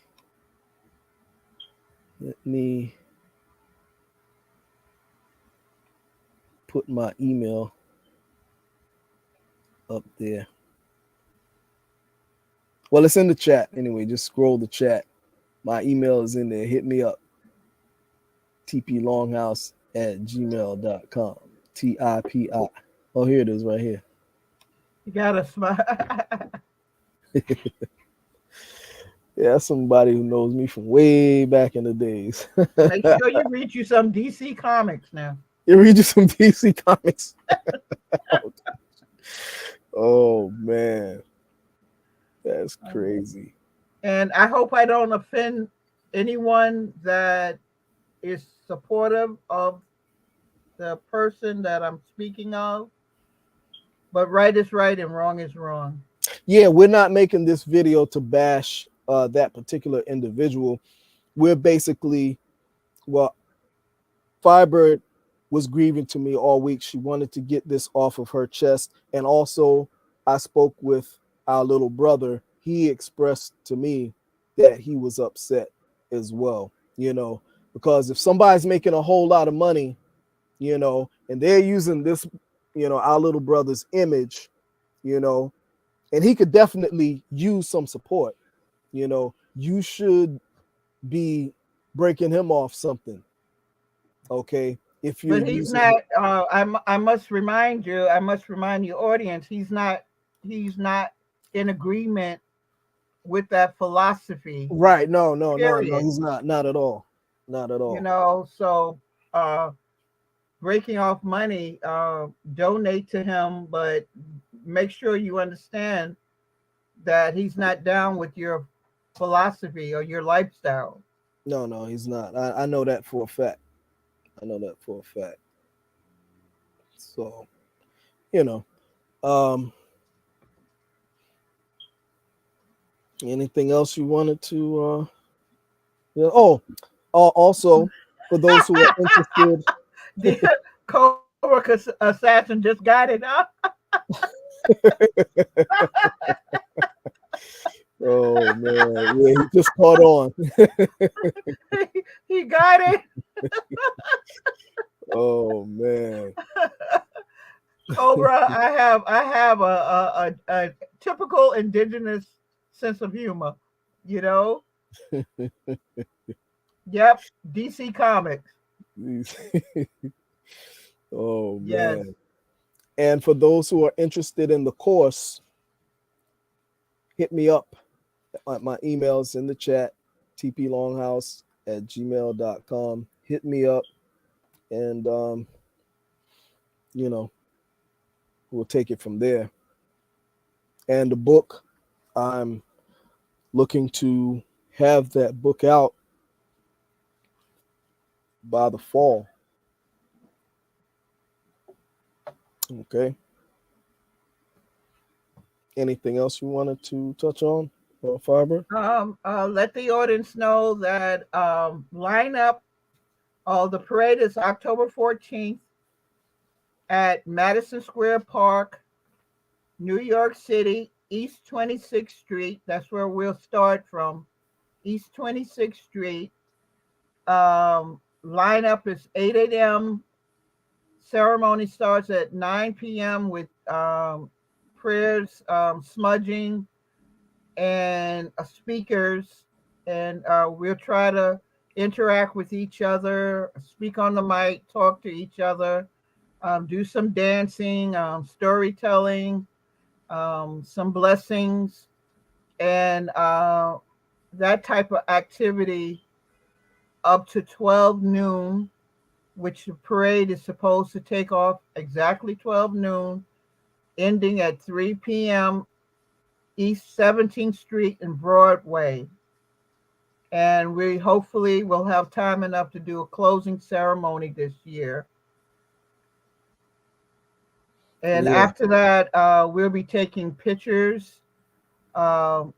Let me put my email up there. Well, it's in the chat anyway. Just scroll the chat. My email is in there. Hit me up. tplonghouse@gmail.com. TIPI. Oh, here it is right here. You gotta smile. Yeah, that's somebody who knows me from way back in the days. Make sure you read you some DC comics now. You read you some DC comics. Oh man, that's crazy. And I hope I don't offend anyone that is supportive of the person that I'm speaking of. But right is right and wrong is wrong. Yeah, we're not making this video to bash that particular individual. We're basically, well, Firebird was grieving to me all week. She wanted to get this off of her chest. And also, I spoke with our little brother. He expressed to me that he was upset as well, because if somebody's making a whole lot of money, and they're using this, our little brother's image, and he could definitely use some support, you should be breaking him off something. Okay, if you're But he's using not. I must remind you. I must remind your audience. He's not. He's not in agreement with that philosophy. right, no, Period. he's not at all, not at all. So uh, breaking off money, donate to him, but make sure you understand that he's not down with your philosophy or your lifestyle. No, he's not. I know that for a fact. I know that for a fact. So, you know, um, anything else you wanted to? Yeah. Oh, also for those who are interested. The Cobra assassin just got it up. Oh man, yeah, he just caught on. He got it. Oh man. Cobra, I have a typical indigenous sense of humor, you know. Yep, DC Comics. Oh Yes. man. And for those who are interested in the course, hit me up. My email's in the chat, tplonghouse@gmail.com. Hit me up and you know, we'll take it from there. And the book, I'm looking to have that book out by the fall. Okay. Anything else you wanted to touch on, Fiber? Let the audience know that line up. The parade is October 14th at Madison Square Park, New York City, East 26th Street. That's where we'll start from, East 26th Street. Lineup is 8 a.m. Ceremony starts at 9 p.m. with prayers, smudging, and speakers. And we'll try to interact with each other, speak on the mic, talk to each other, do some dancing, storytelling, some blessings, and that type of activity up to 12 noon, which the parade is supposed to take off exactly 12 noon, ending at 3 p.m. East 17th Street and Broadway. And we hopefully will have time enough to do a closing ceremony this year. And Yeah. after that, we'll be taking pictures. I'll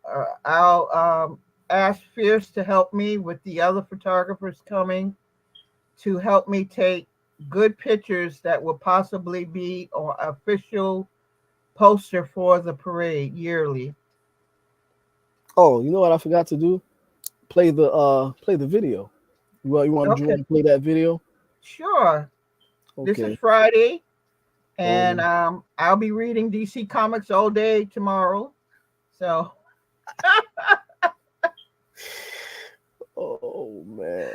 ask Fierce to help me with the other photographers coming to help me take good pictures that will possibly be an official poster for the parade yearly. Oh, you know what I forgot to do? Play the video. Well, you want Okay, to play that video? sure. This is Okay. Friday, and Oh, I'll be reading DC Comics all day tomorrow. So oh man.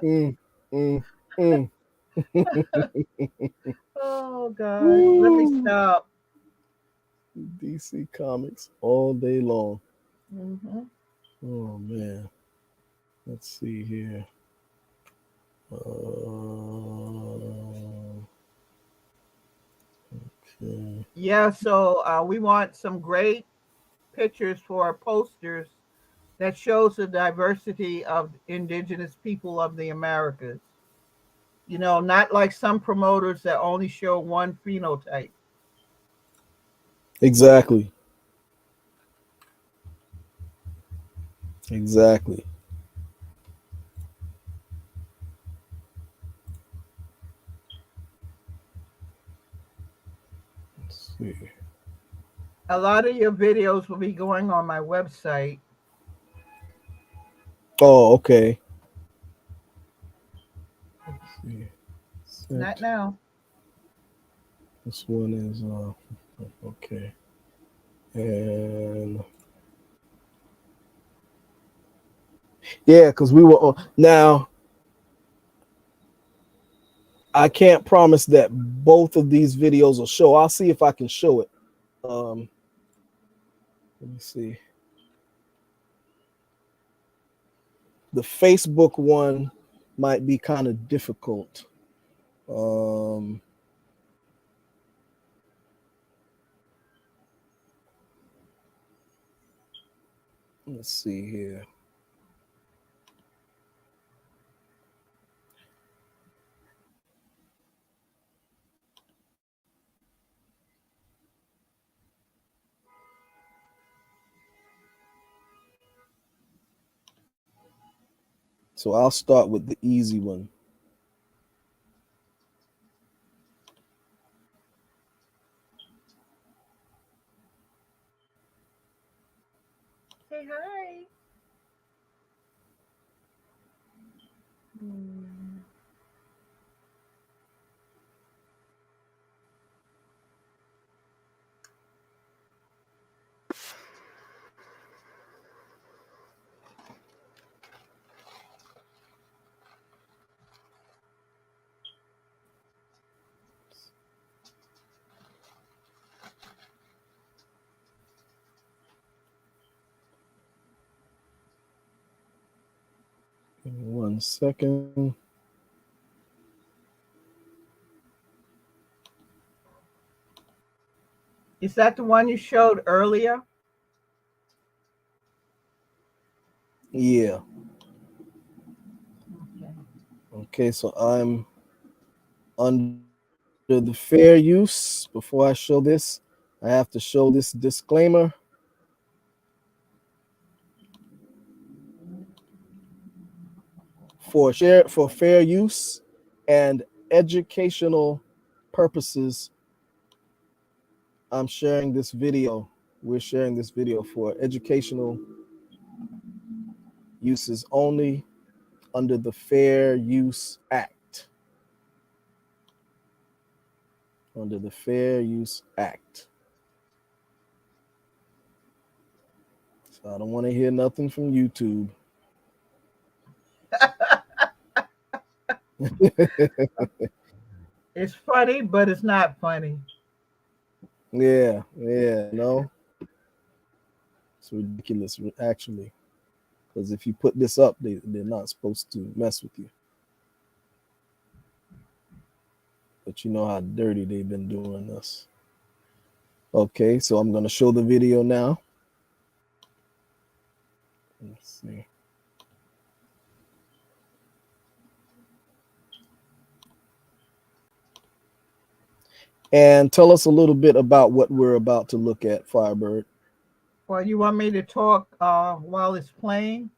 Mm, mm, mm. oh gosh, let me Woo. stop. DC Comics all day long. Hmm. Oh man. Let's see here. Okay. Yeah, so we want some great pictures for our posters that shows the diversity of indigenous people of the Americas. Not like some promoters that only show one phenotype. Exactly. Exactly. Let's see. A lot of your videos will be going on my website. Oh, okay. Let's see. Not Set. now. This one is okay. And yeah, because we were on now. I can't promise that both of these videos will show. I'll see if I can show it. Um, let me see. The Facebook one might be kind of difficult. Um, let's see here. So I'll start with the easy one. Say hi. Mm. Give me 1 second. Is that the one you showed earlier? Yeah. Okay. Okay. So I'm under the fair use. Before I show this, I have to show this disclaimer. For fair use and educational purposes, I'm sharing this video. We're sharing this video for educational uses only under the Fair Use Act. Under the Fair Use Act. So I don't want to hear nothing from YouTube. It's funny, but it's not funny. Yeah, no. It's ridiculous, actually. Because if you put this up, they're not supposed to mess with you. But you know how dirty they've been doing us. Okay, so I'm going to show the video now. Let's see. And tell us a little bit about what we're about to look at, Firebird. Well, you want me to talk while it's playing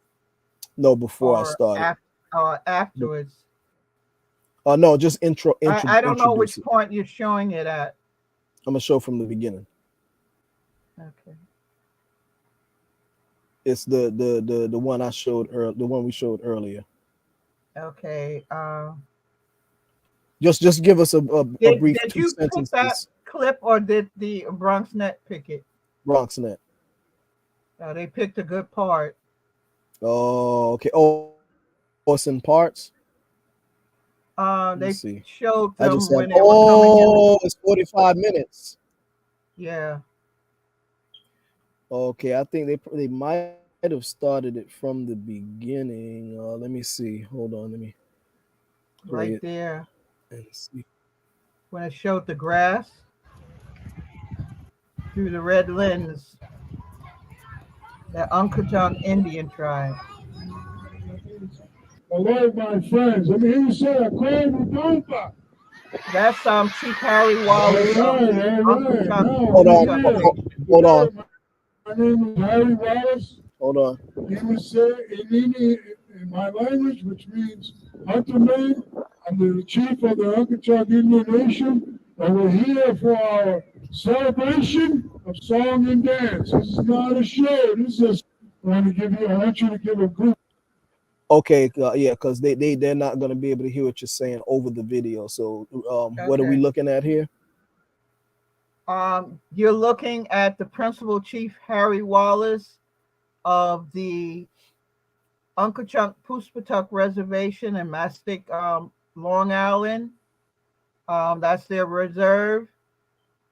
No, before I or start it. afterwards? No, just I don't know introduce which it. point you're showing it at. I'm gonna show from the beginning. Okay. It's the one I showed the one we showed earlier. Okay. Just give us a brief Did two you pick that sentences. clip or did the Bronx Net pick it? BronxNet. They picked a good part. Oh, okay. Oh, it's in parts. Let me see. They showed I just them have. when they were coming in. Oh, it's 45 minutes. Yeah, Okay, I think they might have started it from the beginning. Let me see. Hold on. Let me play it right there and see. when it showed the grass through the red lens. The Uncle Indian tribe. Hello, my friends. Let me hear you say a Dupa. That's Chief Harry All Wallace of right, the all Uncle right. Chuck Now, Hold who's on. Pusatuck here? Nation. Hold on. My name is Harry Wallace. Hold on. He was in my language, which means hunter man. I'm the chief of the Uncle Indian Nation, and we're here for our celebration of song and dance. This is not a show. This is I want you to give a group. Okay, yeah, because they're not gonna be able to hear what you're saying over the video. So, what are we Okay. looking at here? You're looking at the Principal Chief Harry Wallace of the Uncle Chuck Puspatuck Reservation in Mastic, Long Island. That's their reserve,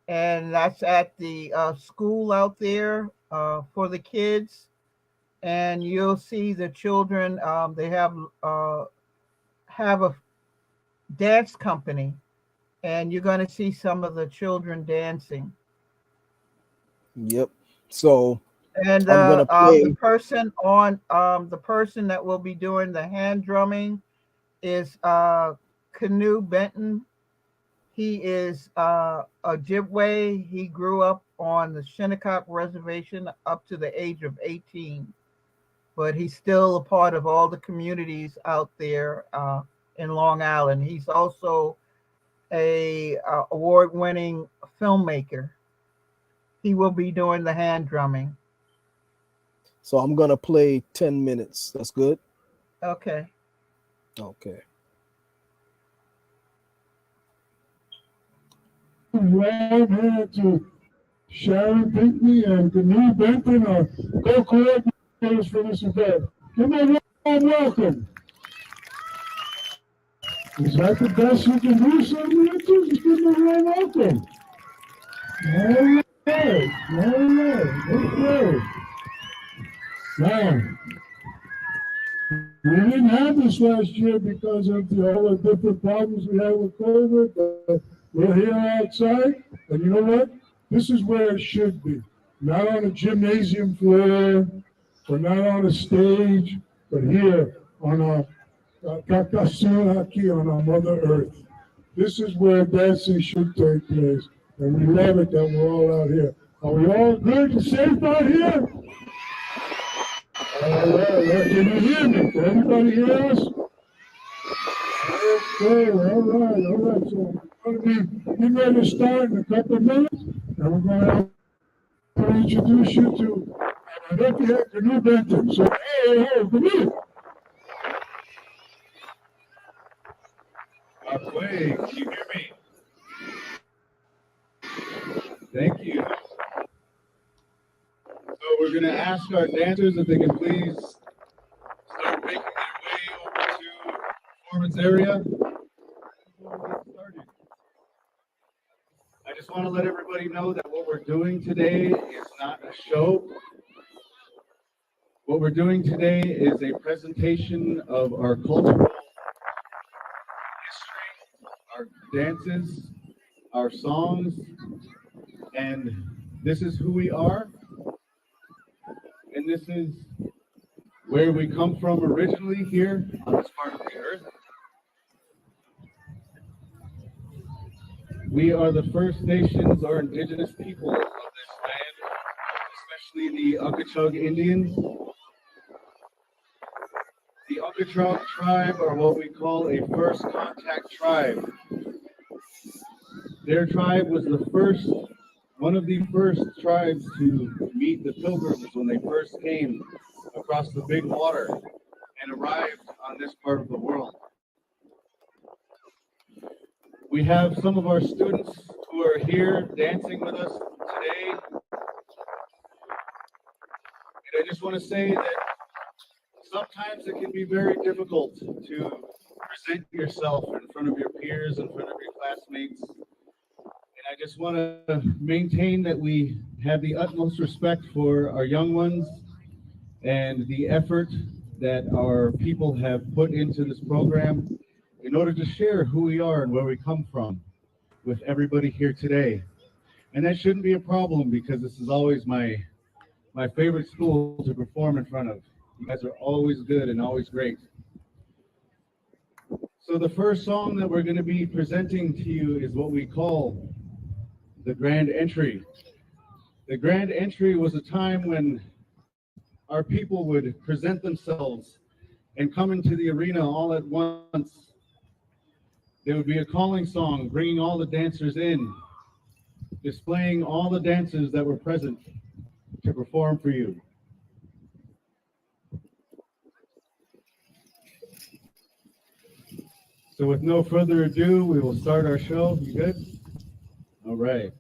and that's at the school out there for the kids. And you'll see the children. They have a dance company, and you're going to see some of the children dancing. Yep. So And I'm gonna the play. person that will be doing the hand drumming is Canoe Benton. He is a Ojibwe. He grew up on the Shinnecock Reservation up to the age of 18, but he's still a part of all the communities out there in Long Island. He's also a award-winning filmmaker. He will be doing the hand drumming. So I'm gonna play 10 minutes. That's good. Okay. Okay. Right here to Sharon Pinckney and Canoe Benton are co-coordinators for this event. Give them a warm welcome. Is that the best you can do, somebody? Just give them a warm welcome. All right, all right, okay. Now, we didn't have this last year because of all the different problems we had with COVID, but we're here outside, and you know what? This is where it should be. Not on a gymnasium floor, or not on a stage, but here on our Kakasura on our Mother Earth. This is where dancing should take place, and we love it that we're all out here. Are we all good and safe out here? All right, can you hear me? Can everybody hear us? Okay, all right. So we're going to be getting ready to start in a couple of minutes, and we're going to introduce you to Deputy Canoe Benton. So, hey, come here. Wait, can you hear me? Thank you. So we're going to ask our dancers if they can please start making their way over to the performance area. I just want to let everybody know that what we're doing today is not a show. What we're doing today is a presentation of our cultural history, our dances, our songs, and this is who we are, and this is where we come from originally here on this part of the earth. We are the First Nations or indigenous people of this land, especially the Ukachug Indians. The Ukachug tribe are what we call a first contact tribe. Their tribe was the first one of the first tribes to meet the pilgrims when they first came across the big water and arrived on this part of the world. We have some of our students who are here dancing with us today. And I just want to say that sometimes it can be very difficult to present yourself in front of your peers, in front of your classmates. And I just want to maintain that we have the utmost respect for our young ones and the effort that our people have put into this program in order to share who we are and where we come from with everybody here today. And that shouldn't be a problem because this is always my favorite school to perform in front of. You guys are always good and always great. So the first song that we're going to be presenting to you is what we call the Grand Entry. The Grand Entry was a time when our people would present themselves and come into the arena all at once. There would be a calling song bringing all the dancers in, displaying all the dancers that were present to perform for you. So with no further ado, we will start our show. You good? All right.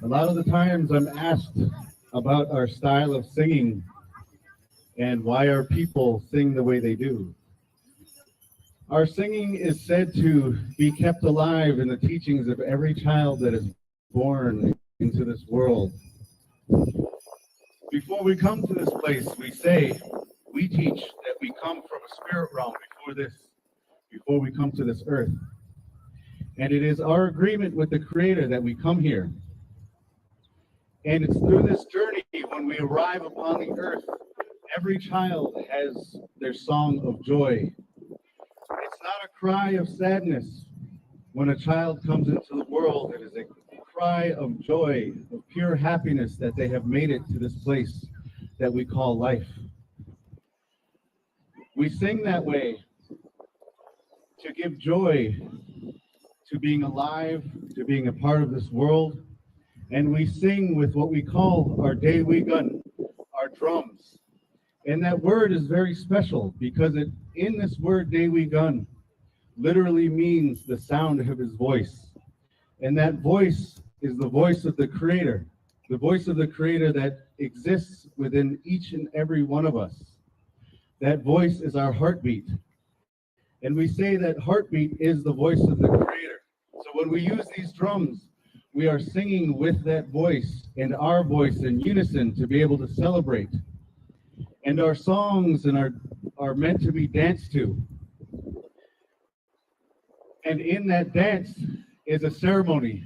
A lot of the times I'm asked about our style of singing and why our people sing the way they do. Our singing is said to be kept alive in the teachings of every child that is born into this world. Before we come to this place, we teach that we come from a spirit realm before we come to this earth. And it is our agreement with the Creator that we come here. And it's through this journey, when we arrive upon the earth, every child has their song of joy. It's not a cry of sadness. When a child comes into the world, it is a cry of joy, of pure happiness that they have made it to this place that we call life. We sing that way to give joy to being alive, to being a part of this world, and we sing with what we call our Dewi gun, our drums. And that word is very special because in this word Dewi gun literally means the sound of his voice. And that voice is the voice of the Creator that exists within each and every one of us. That voice is our heartbeat. And we say that heartbeat is the voice of the Creator. So when we use these drums, we are singing with that voice and our voice in unison to be able to celebrate. And our songs are meant to be danced to. And in that dance is a ceremony,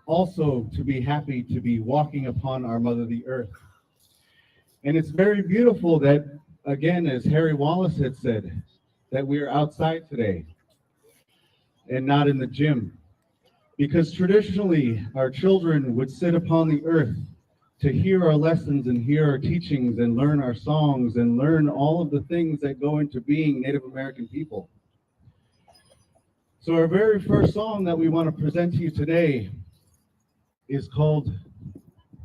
also to be happy to be walking upon our Mother the Earth. And it's very beautiful that, again, as Harry Wallace had said, that we are outside today and not in the gym. Because traditionally, our children would sit upon the earth to hear our lessons and hear our teachings and learn our songs and learn all of the things that go into being Native American people. So our very first song that we want to present to you today is called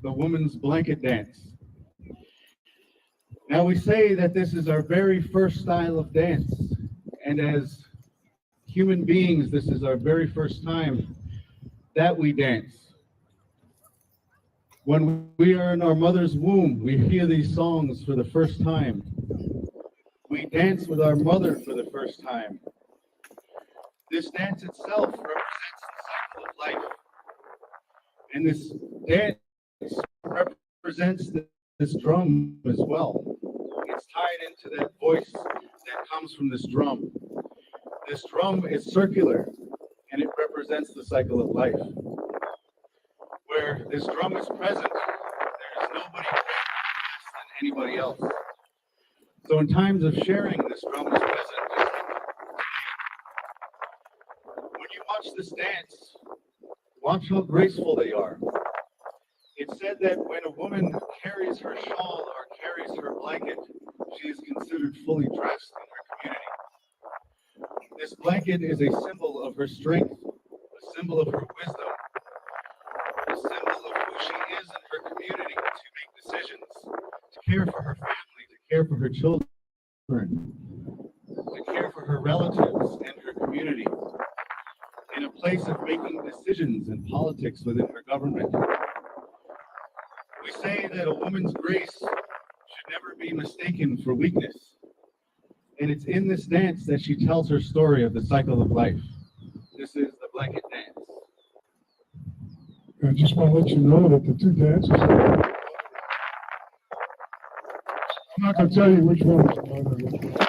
The Woman's Blanket Dance. Now we say that this is our very first style of dance, and as human beings, this is our very first time that we dance. When we are in our mother's womb, we hear these songs for the first time. We dance with our mother for the first time. This dance itself represents the cycle of life. And this dance represents this drum as well. It's tied into that voice that comes from this drum. This drum is circular, and it represents the cycle of life. Where this drum is present, there is nobody less than anybody else. So in times of sharing, this drum is present. When you watch this dance, watch how graceful they are. It's said that when a woman carries her shawl or carries her blanket, she is considered fully dressed in her community. This blanket is a symbol of her strength, a symbol of her wisdom, a symbol of who she is in her community to make decisions, to care for her family, to care for her children, to care for her relatives and her community, in a place of making decisions in politics within her government. We say that a woman's grace should never be mistaken for weakness. And it's in this dance that she tells her story of the cycle of life. This is the blanket dance. I just want to let you know that the two dances, I'm not going to tell you which one is mother.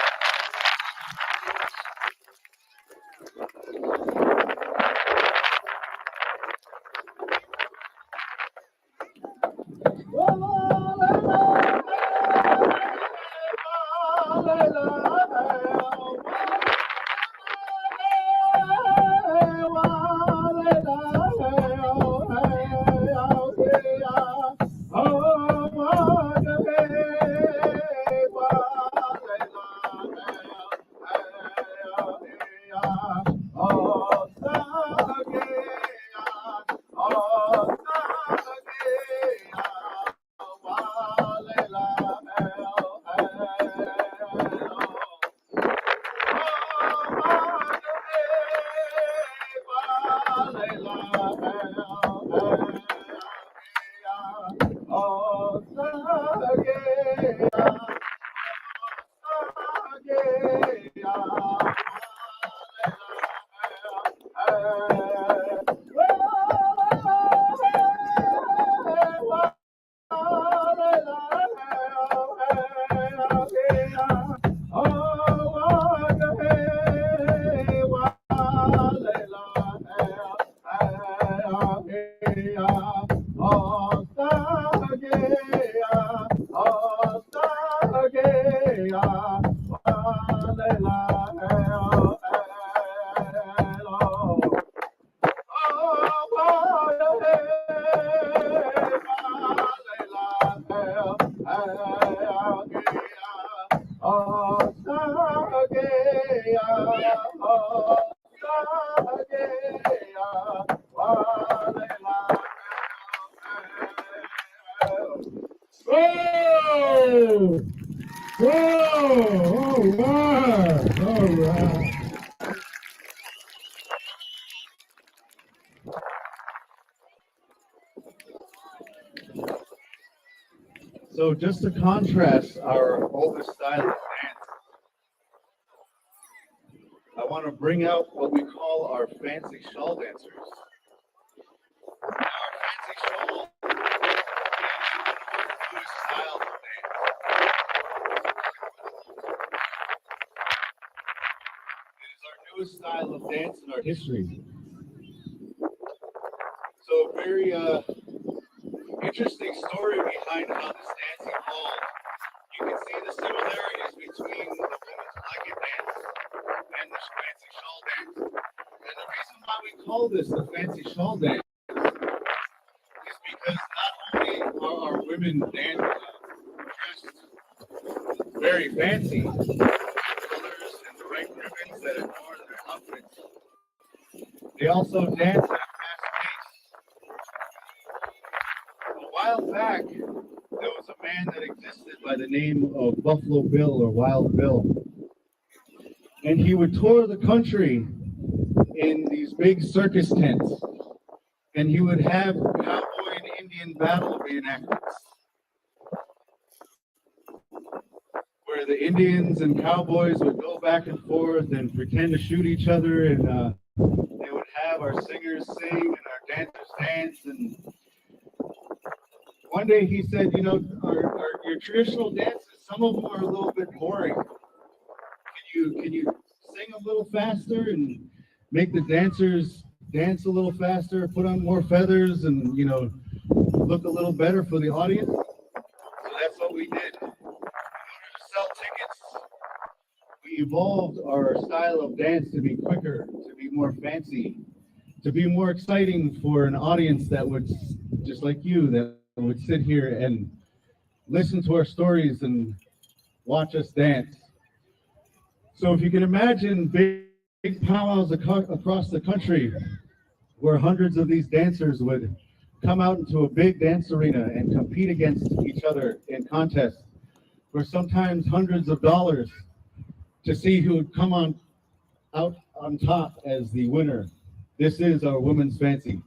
So just to contrast our oldest style of dance, I want to bring out what we call our fancy shawl dancers. Now, our fancy shawl is newest style of dance. It is our newest style of dance in our history. So, very interesting story behind how this dance evolved. You can see the similarities between the women's blanket dance and the fancy shawl dance. And the reason why we call this the fancy shawl dance is because not only are our women dressed very fancy, with colors and the right ribbons that adorn their outfits, they also dance at a fast pace. A while back, there was a man that existed by the name of Buffalo Bill or Wild Bill. And he would tour the country in these big circus tents. And he would have cowboy and Indian battle reenactments, where the Indians and cowboys would go back and forth and pretend to shoot each other. And they would have our singers sing and our dancers dance. And one day he said, you know, your traditional dances, some of them are a little bit boring. Can you sing a little faster and make the dancers dance a little faster, put on more feathers, and look a little better for the audience? So that's what we did. In order to sell tickets, we evolved our style of dance to be quicker, to be more fancy, to be more exciting for an audience that would, just like you, that would sit here and listen to our stories and watch us dance. So if you can imagine big powwows across the country where hundreds of these dancers would come out into a big dance arena and compete against each other in contests for sometimes hundreds of dollars to see who would come out on top as the winner. This is our women's fancy.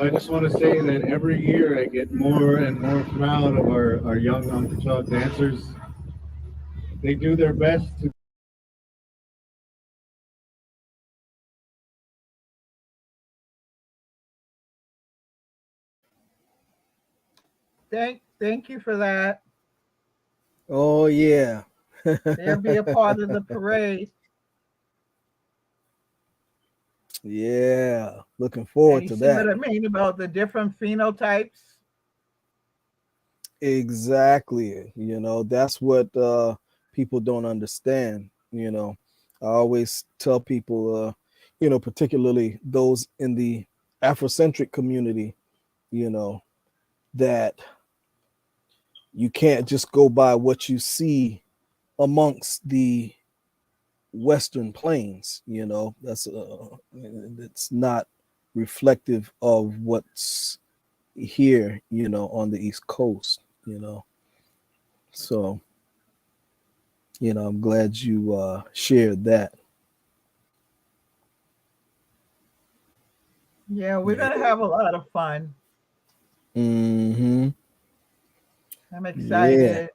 I just want to say that every year I get more and more proud of our young Umpqua dancers. They do their best to Thank you for that. Oh yeah. They'll be a part of the parade. Yeah, looking And forward you to see what that. I mean about the different phenotypes? Exactly. That's what people don't understand. I always tell people, particularly those in the Afrocentric community, you know, that you can't just go by what you see amongst the Western plains. It's not reflective of what's here, on the East Coast. So, I'm glad you shared that. Yeah, we're Yeah. going to have a lot of fun. Mm-hmm. I'm Yeah. excited.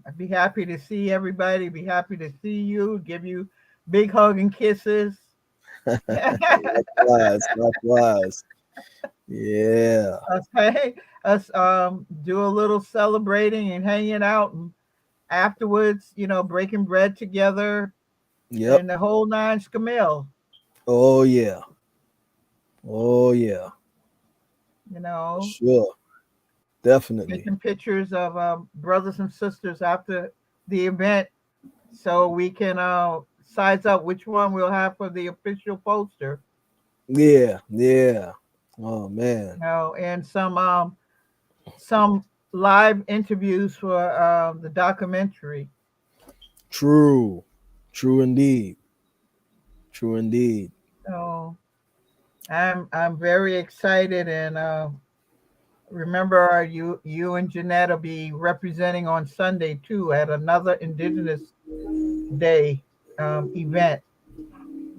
I'd be happy to see everybody, be happy to see you, give you big hug and kisses. Likewise. Likewise. Yeah. Okay, us do a little celebrating and hanging out, and afterwards, breaking bread together Yep. and the whole nine scamil. Oh yeah. Oh yeah. You For know, sure. Definitely. taking pictures of brothers and sisters after the event, so we can size up which one we'll have for the official poster. Yeah. Yeah. Oh man. And some live interviews for the documentary. True. True indeed. True indeed. So I'm very excited, and remember you and Jeanette will be representing on Sunday too at another Indigenous Day event.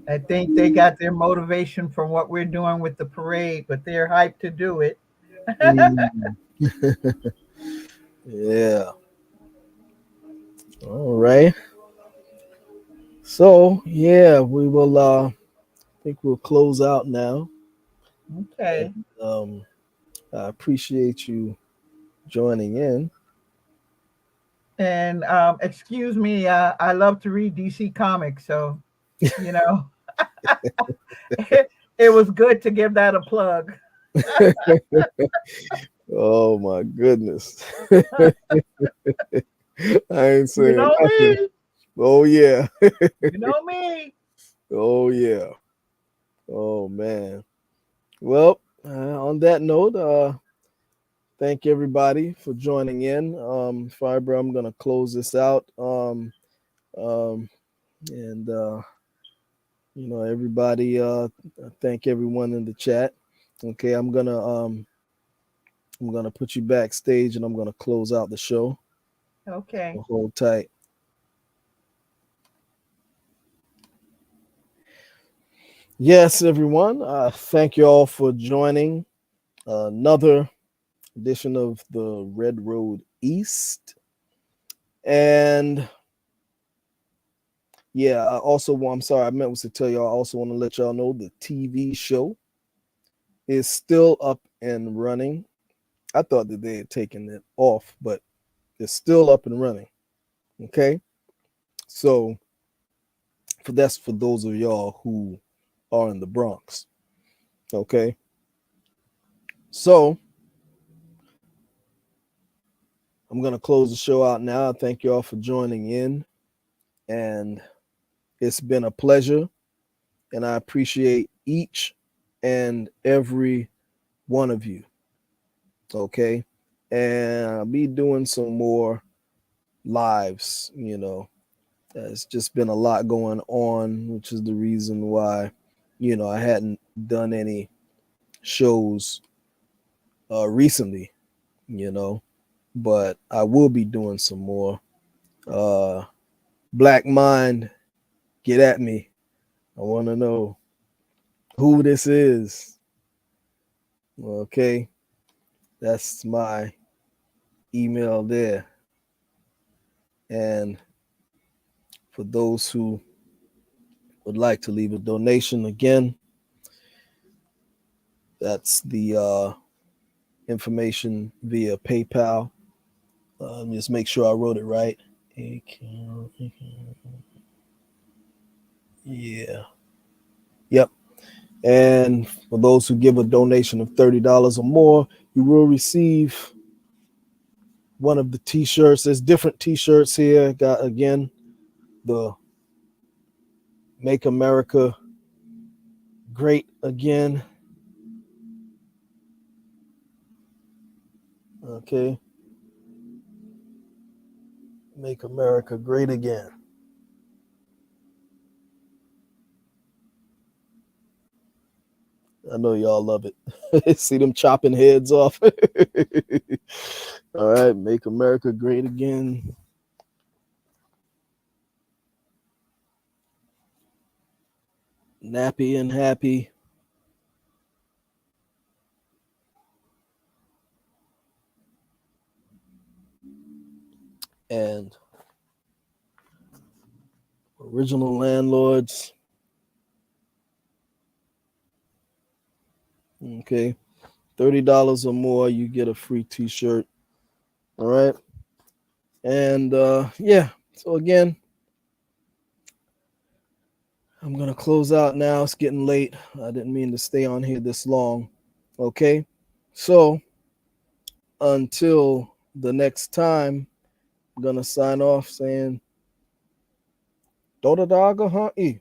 I think they got their motivation from what we're doing with the parade, but they're hyped to do it. Mm. Yeah. All right. So yeah, we will I think we'll close out now. Okay. Um I appreciate you joining in. And excuse me, I love to read DC Comics, so you know it was good to give that a plug. Oh my goodness. I ain't You saying know nothing. me. Oh yeah. You know me. Oh yeah. Oh man. Well, on that note, thank everybody for joining in. Fiber, I'm gonna close this out. Um, and everybody, thank everyone in the chat. Okay, I'm gonna put you backstage, and I'm gonna close out the show. Okay. Hold tight. Yes, everyone. Thank you all for joining another edition of the Red Road East. And yeah, I'm sorry, I meant to tell y'all, I also want to let y'all know the TV show is still up and running. I thought that they had taken it off, but it's still up and running. Okay. So that's for those of y'all who are in the Bronx. Okay. So I'm going to close the show out now. Thank you all for joining in. And it's been a pleasure. And I appreciate each and every one of you. Okay. And I'll be doing some more lives. It's just been a lot going on, which is the reason why, I hadn't done any shows recently, you know, but I will be doing some more. Black Mind, get at me. I want to know who this is. Okay. That's my email there. And for those who would like to leave a donation, again, that's the information via PayPal. Just make sure I wrote it right. Yeah. Yep. And for those who give a donation of $30 or more, you will receive one of the t-shirts. There's different t-shirts here. Got, again, the Make America Great Again. Okay. Make America Great Again. I know y'all love it. See them chopping heads off. All right, Make America Great Again. Nappy and happy. And Original Landlords. Okay. $30 or more, you get a free t-shirt. All right. And yeah, so again, I'm going to close out now. It's getting late. I didn't mean to stay on here this long. Okay. So until the next time, I'm going to sign off saying, Doda Daga Ha'i.